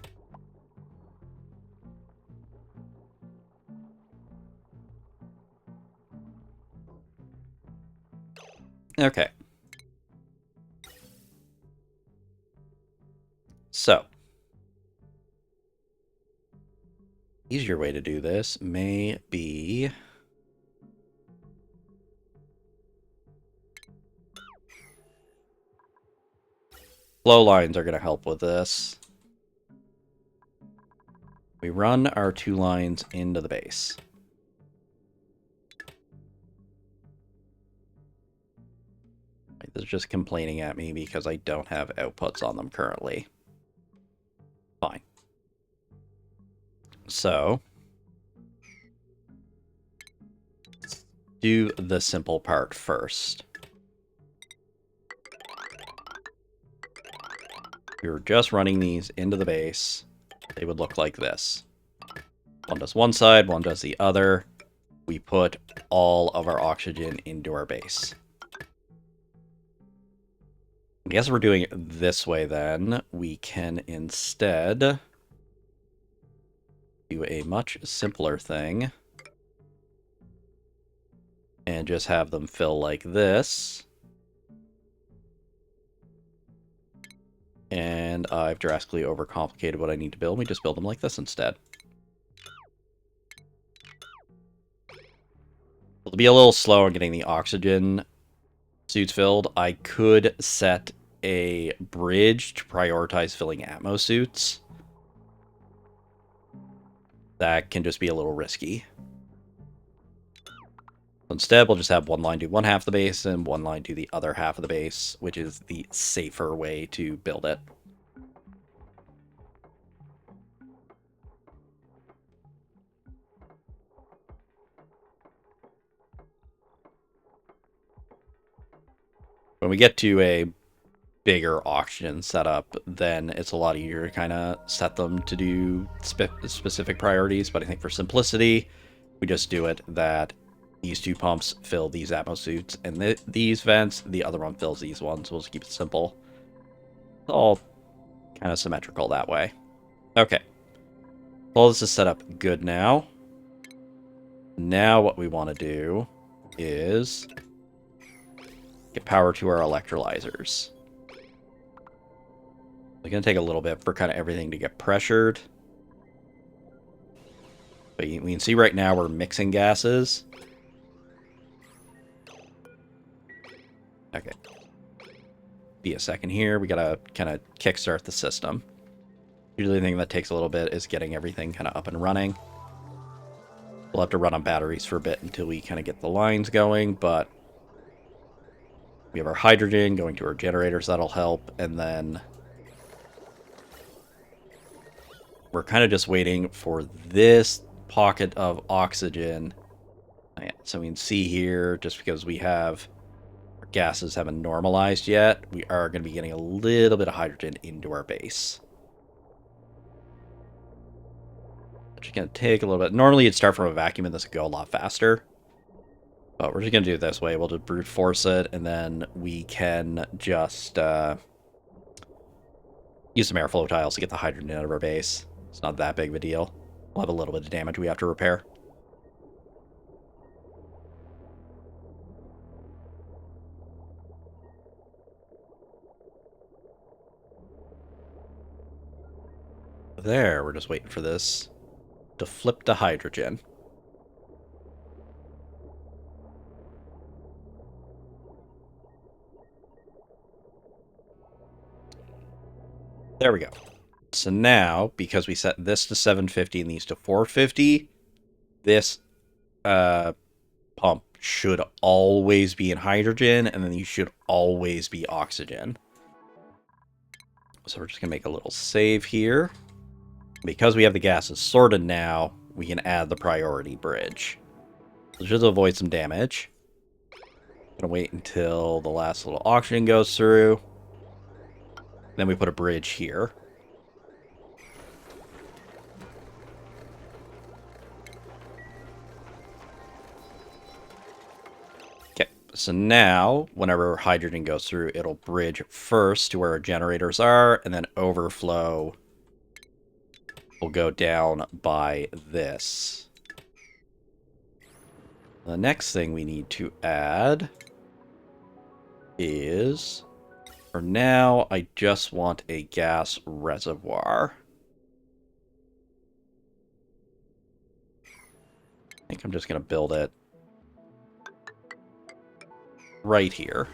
Okay. So, easier way to do this may be flow lines are going to help with this. We run our 2 lines into the base. This is just complaining at me because I don't have outputs on them currently. Fine. So, do the simple part first. We were just running these into the base. They would look like this. One does one side, one does the other. We put all of our oxygen into our base. I guess we're doing it this way then. We can instead do a much simpler thing and just have them fill like this. And I've drastically overcomplicated what I need to build. We just build them like this instead. It'll be a little slow on getting the oxygen suits filled. I could set a bridge to prioritize filling Atmo suits. That can just be a little risky. Instead, we'll just have one line do one half of the base and one line do the other half of the base, which is the safer way to build it. When we get to a bigger auction setup, then it's a lot easier to kind of set them to do specific priorities. But I think for simplicity, we just do it that these two pumps fill these Atmos suits, and these vents, the other one fills these ones. We'll just keep it simple. It's all kind of symmetrical that way. Okay. All this is set up good now. Now what we want to do is get power to our electrolyzers. It's going to take a little bit for kind of everything to get pressured. But we can see right now we're mixing gases. Okay. Be a second here. We got to kind of kickstart the system. Usually the thing that takes a little bit is getting everything kind of up and running. We'll have to run on batteries for a bit until we kind of get the lines going, but we have our hydrogen going to our generators. That'll help. And then we're kind of just waiting for this pocket of oxygen. So we can see here, just because we have our gases haven't normalized yet, we are going to be getting a little bit of hydrogen into our base. Which is going to take a little bit. Normally you'd start from a vacuum and this would go a lot faster. But we're just going to do it this way. We'll just brute force it, and then we can just use some airflow tiles to get the hydrogen out of our base. It's not that big of a deal. We'll have a little bit of damage we have to repair. There, we're just waiting for this to flip to hydrogen. There we go. So now, because we set this to 750 and these to 450, this pump should always be in hydrogen, and then these should always be oxygen. So we're just going to make a little save here. Because we have the gases sorted now, we can add the priority bridge. So just to avoid some damage. I'm going to wait until the last little oxygen goes through. Then we put a bridge here. Okay, so now, whenever hydrogen goes through, it'll bridge first to where our generators are, and then overflow will go down by this. The next thing we need to add is, for now, I just want a gas reservoir. I think I'm just going to build it right here.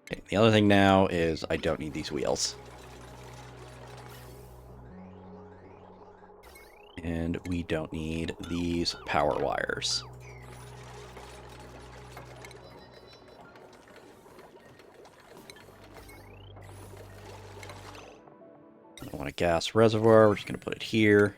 Okay, the other thing now is I don't need these wheels. And we don't need these power wires. I want a gas reservoir. We're just going to put it here.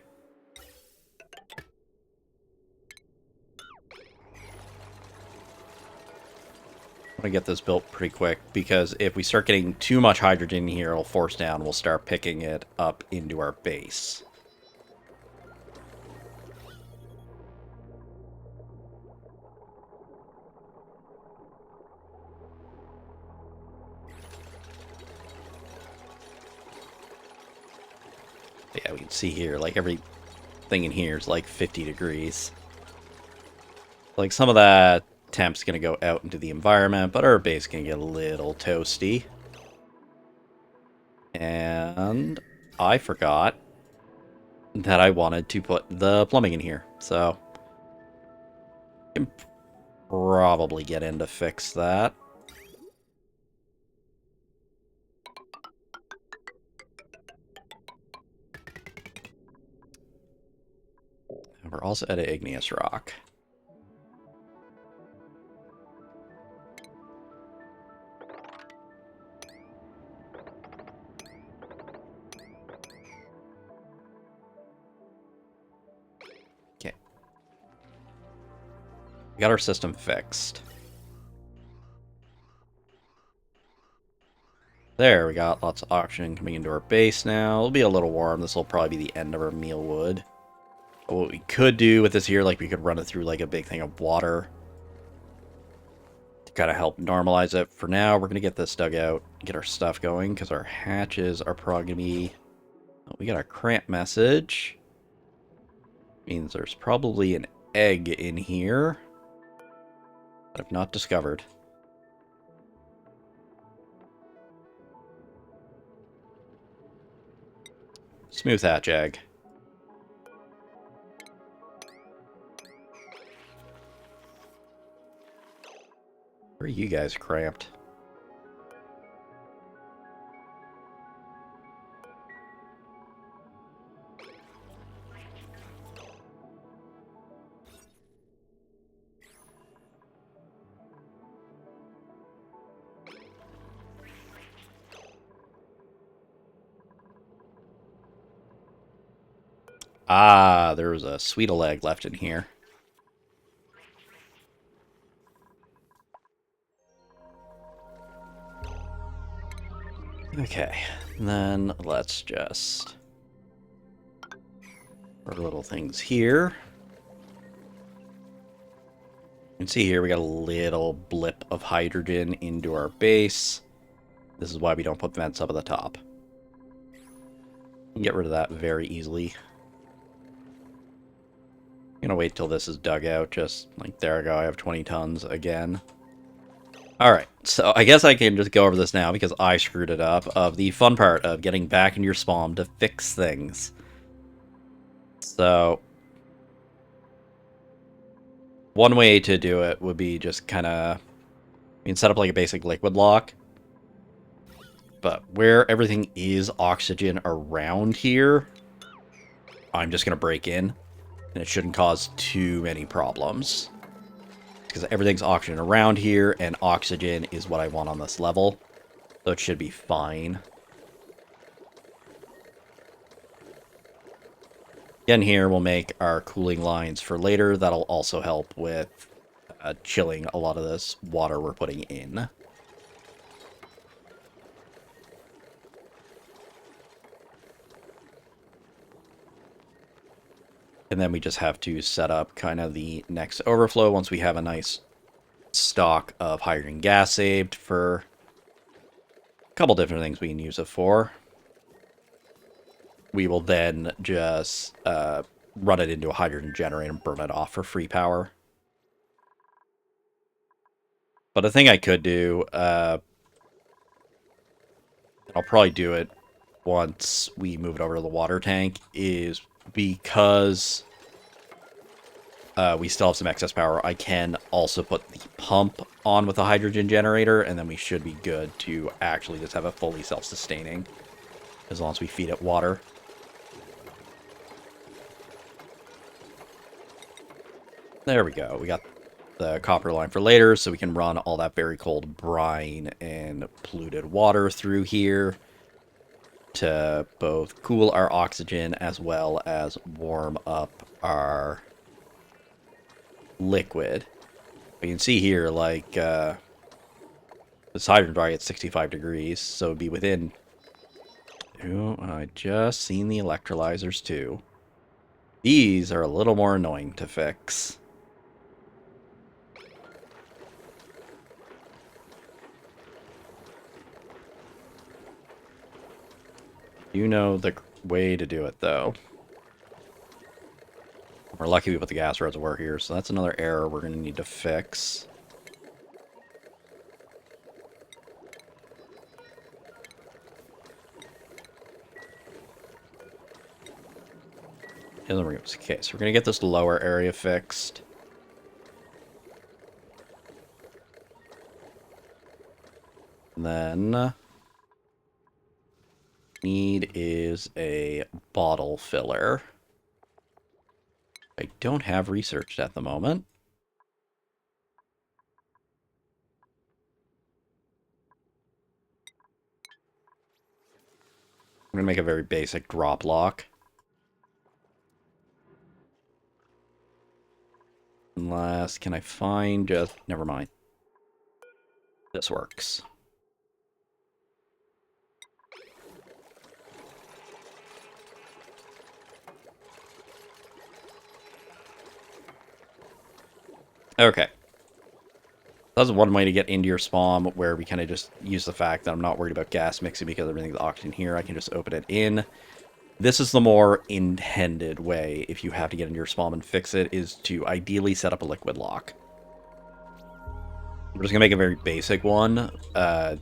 I want to get this built pretty quick, because if we start getting too much hydrogen here, it'll force down. We'll start picking it up into our base. Yeah, we can see here, like, everything in here is like 50 degrees. Like, some of that temp's going to go out into the environment, but our base can get a little toasty. And I forgot that I wanted to put the plumbing in here, so I can probably get in to fix that. And we're also at an igneous rock. Okay. We got our system fixed. There, we got lots of oxygen coming into our base now. It'll be a little warm. This will probably be the end of our meal wood. But what we could do with this here, like we could run it through like a big thing of water to kind of help normalize it. For now, we're going to get this dug out, get our stuff going, because our hatches are probably going to be... Oh, we got our cramp message. Means there's probably an egg in here that I've not discovered. Smooth hatch egg. Where are you guys cramped? Ah, there was a sweet egg left in here. Okay, and then let's just put our little things here. You can see here we got a little blip of hydrogen into our base. This is why we don't put vents up at the top. You can get rid of that very easily. I'm gonna wait till this is dug out, just like there we go, I have 20 tons again. Alright, so I guess I can just go over this now because I screwed it up, of the fun part of getting back into your SPOM to fix things. So, one way to do it would be just kind of, set up like a basic liquid lock. But where everything is oxygen around here, I'm just going to break in. And it shouldn't cause too many problems. Because everything's oxygen around here, and oxygen is what I want on this level. So it should be fine. Again, here we'll make our cooling lines for later. That'll also help with chilling a lot of this water we're putting in. And then we just have to set up kind of the next overflow once we have a nice stock of hydrogen gas saved for a couple different things we can use it for. We will then just run it into a hydrogen generator and burn it off for free power. But a thing I could do, I'll probably do it once we move it over to the water tank, is because we still have some excess power, I can also put the pump on with a hydrogen generator, and then we should be good to actually just have it fully self-sustaining, as long as we feed it water. There we go. We got the copper line for later, so we can run all that very cold brine and polluted water through here to both cool our oxygen as well as warm up our liquid. You can see here, like, this hydrogen dry at 65 degrees, so it'd be within... Oh, I just seen the electrolyzers too. These are a little more annoying to fix. You know the way to do it, though. We're lucky we put the gas reservoir here, so that's another error we're going to need to fix. Okay, so we're going to get this lower area fixed. And then need is a bottle filler. I don't have researched at the moment. I'm going to make a very basic drop lock. Unless, can I find just... Never mind. This works. Okay. That's one way to get into your SPOM, where we kind of just use the fact that I'm not worried about gas mixing because everything's oxygen here. I can just open it in. This is the more intended way, if you have to get into your SPOM and fix it, is to ideally set up a liquid lock. We're just going to make a very basic one,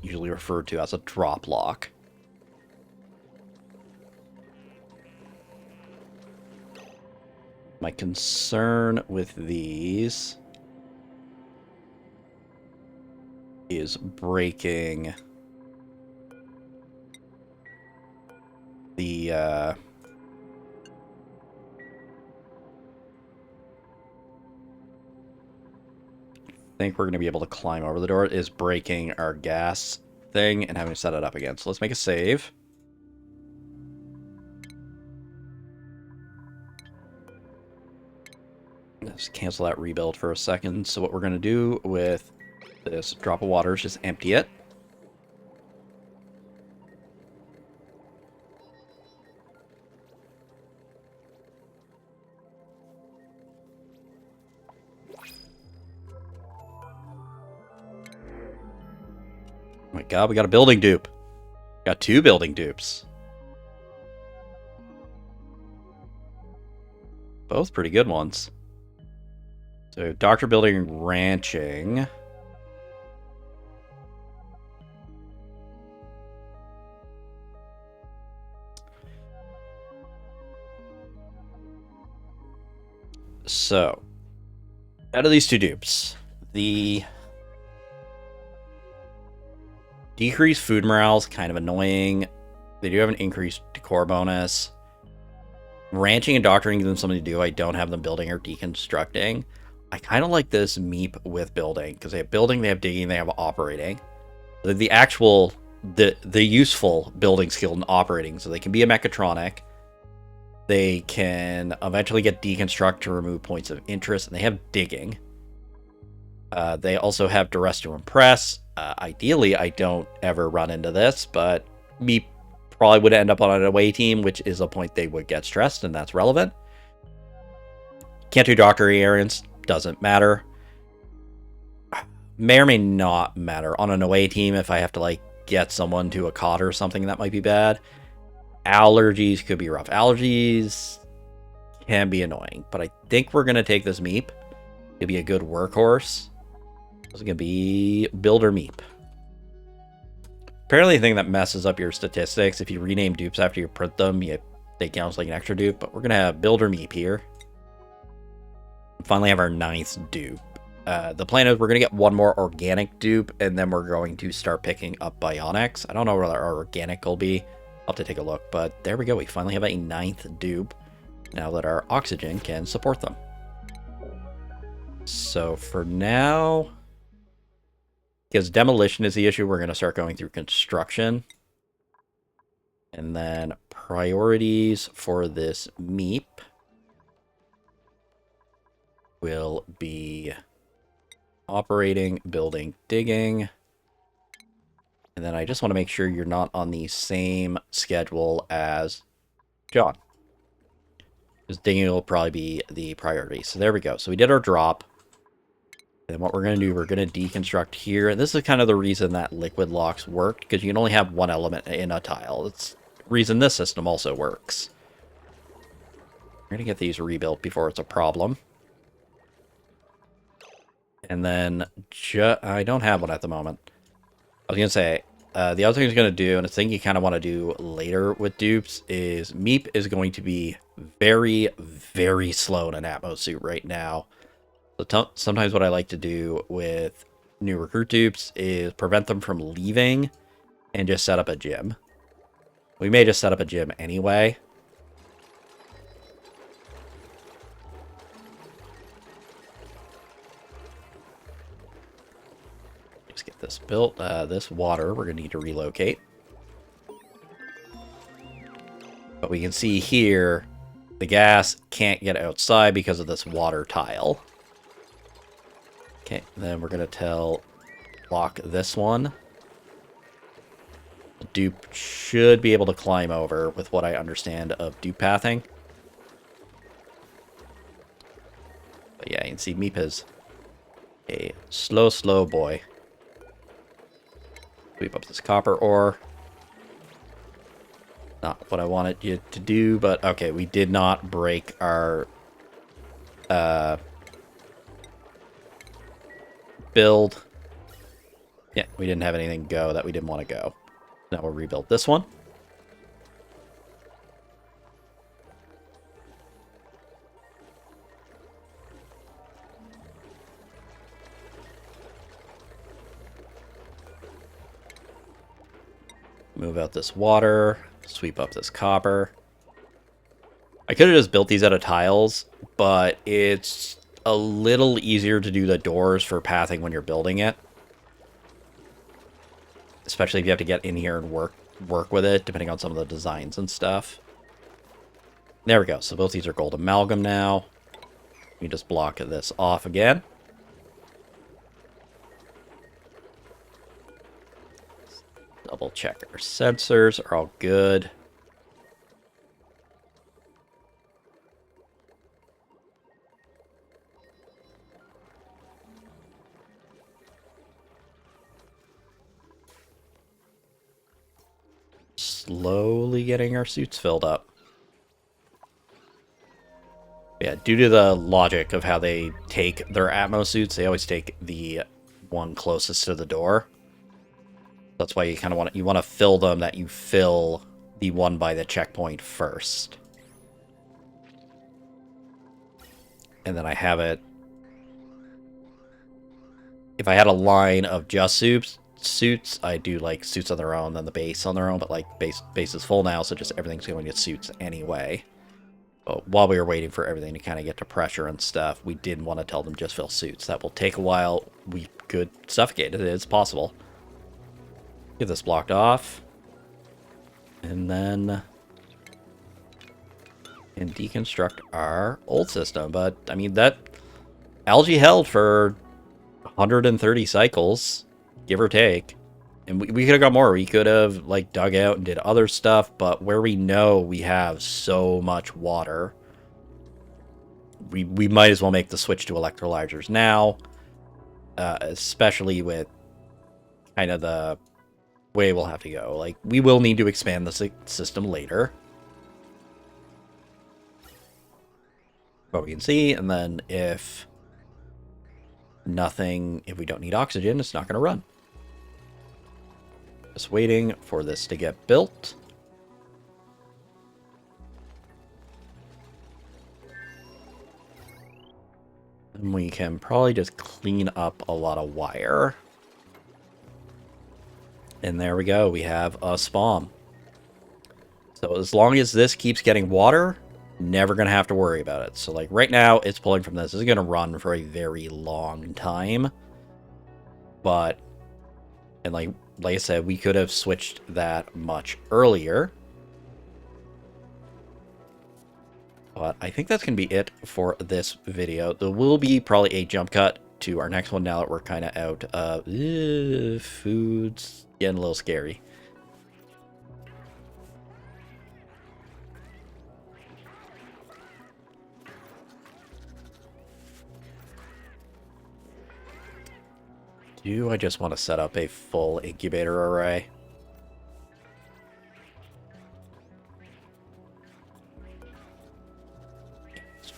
usually referred to as a drop lock. My concern with these is breaking the I think we're going to be able to climb over the door, is breaking our gas thing and having to set it up again. So let's make a save. Let's cancel that rebuild for a second. So what we're going to do with this drop of water is just empty it. Oh my god, we got a building dupe. Got 2 building dupes. Both pretty good ones. So, Doctor Building Ranching. So, out of these 2 dupes, the decreased food morale is kind of annoying. They do have an increased decor bonus. Ranching and doctoring gives them something to do. I don't have them building or deconstructing. I kind of like this meep with building, because they have building, they have digging, they have operating. The actual, the useful building skill and operating, so they can be a mechatronic. They can eventually get deconstruct to remove points of interest, and they have digging. They also have duress to impress. Ideally, I don't ever run into this, but me probably would end up on an away team, which is a point they would get stressed, and that's relevant. Can't do doctoring errands. Doesn't matter. May or may not matter. On an away team, if I have to, like, get someone to a cot or something, that might be bad. Allergies could be rough. Allergies can be annoying, but I think we're going to take this meep. It'll be a good workhorse. It's going to be Builder Meep. Apparently the thing that messes up your statistics, if you rename dupes after you print them, they count as like an extra dupe, but we're going to have Builder Meep here. Finally have our 9th dupe. The plan is we're going to get one more organic dupe, and then we're going to start picking up bionics. I don't know where our organic will be. I'll have to take a look, but there we go. We finally have a 9th dupe now that our oxygen can support them. So for now, because demolition is the issue, we're going to start going through construction. And then priorities for this meep will be operating, building, digging. And then I just want to make sure you're not on the same schedule as John, because digging will probably be the priority. So there we go. So we did our drop. And what we're going to do, we're going to deconstruct here. And this is kind of the reason that liquid locks worked, because you can only have one element in a tile. It's the reason this system also works. We're going to get these rebuilt before it's a problem. And then, I don't have one at the moment. I was going to say, the other thing it's going to do, and a thing you kind of want to do later with dupes, is Meep is going to be very, very slow in an Atmos suit right now. So sometimes what I like to do with new recruit dupes is prevent them from leaving and just set up a gym. We may just set up a gym anyway. get this built. This water, we're going to need to relocate. But we can see here, the gas can't get outside because of this water tile. Okay, then we're going to block this one. The dupe should be able to climb over with what I understand of dupe pathing. But yeah, you can see Meep is a slow boy. Sweep up this copper ore. Not what I wanted you to do, but okay, we did not break our build. Yeah, we didn't have anything go that we didn't want to go. Now we'll rebuild this one. Move out this water. Sweep up this copper. I could have just built these out of tiles, but it's a little easier to do the doors for pathing when you're building it. Especially if you have to get in here and work with it, depending on some of the designs and stuff. There we go. So both these are gold amalgam now. We just block this off again. Double check our sensors are all good. Slowly getting our suits filled up. Yeah, due to the logic of how they take their Atmos suits, they always take the one closest to the door. That's why you kind of want to fill them, that you fill the one by the checkpoint first. And then I have it. If I had a line of just suits, I do like suits on their own, then the base on their own, but like base is full now, so just everything's going to suits anyway. But while we were waiting for everything to kind of get to pressure and stuff, we didn't want to tell them just fill suits. That will take a while. We could suffocate it. It's possible. Get this blocked off. And then and deconstruct our old system. But, I mean, that algae held for 130 cycles, give or take. And we could have got more. We could have, like, dug out and did other stuff. But where we know we have so much water, we might as well make the switch to electrolyzers now. Especially with kind of the way we'll have to go. Like, we will need to expand the system later. But we can see, and then if we don't need oxygen, it's not going to run. Just waiting for this to get built. And we can probably just clean up a lot of wire. And there we go. We have a SPOM. So as long as this keeps getting water, never going to have to worry about it. So like right now, it's pulling from this. This is going to run for a very long time. But, and like I said, we could have switched that much earlier. But I think that's going to be it for this video. There will be probably a jump cut to our next one now that we're kind of out of foods. Getting a little scary. Do I just want to set up a full incubator array?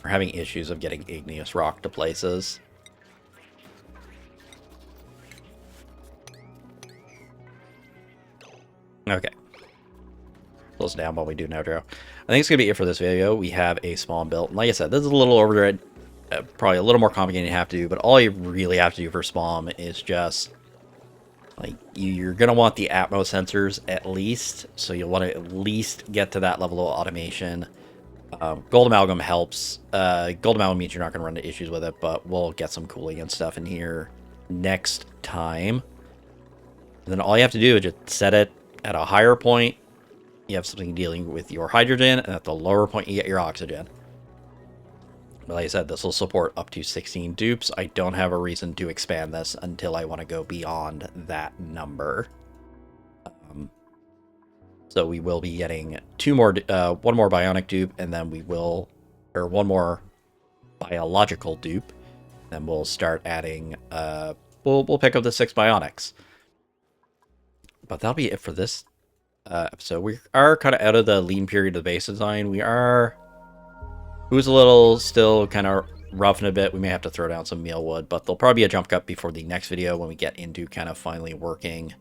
We're having issues of getting igneous rock to places. Okay. Close down while we do an outro. I think it's going to be it for this video. We have a SPOM built. And like I said, this is a little overdread. Probably a little more complicated to have to do. But all you really have to do for SPOM is just... like, you're going to want the Atmos sensors at least. So you'll want to at least get to that level of automation. Gold amalgam helps. Gold amalgam means you're not going to run into issues with it. But we'll get some cooling and stuff in here next time. And then all you have to do is just set it at a higher point. You have something dealing with your hydrogen, and at the lower point, you get your oxygen. But like I said, this will support up to 16 dupes. I don't have a reason to expand this until I want to go beyond that number. So we will be getting one more bionic dupe, and then one more biological dupe. Then we'll start adding, we'll pick up the 6 bionics. But that'll be it for this episode. We are kind of out of the lean period of the base design. Who's a little still kind of rough in a bit. We may have to throw down some mealwood, but there'll probably be a jump cut before the next video when we get into kind of finally working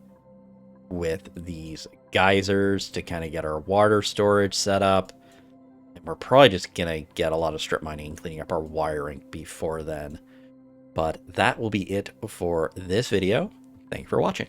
with these geysers to kind of get our water storage set up. And we're probably just going to get a lot of strip mining and cleaning up our wiring before then. But that will be it for this video. Thank you for watching.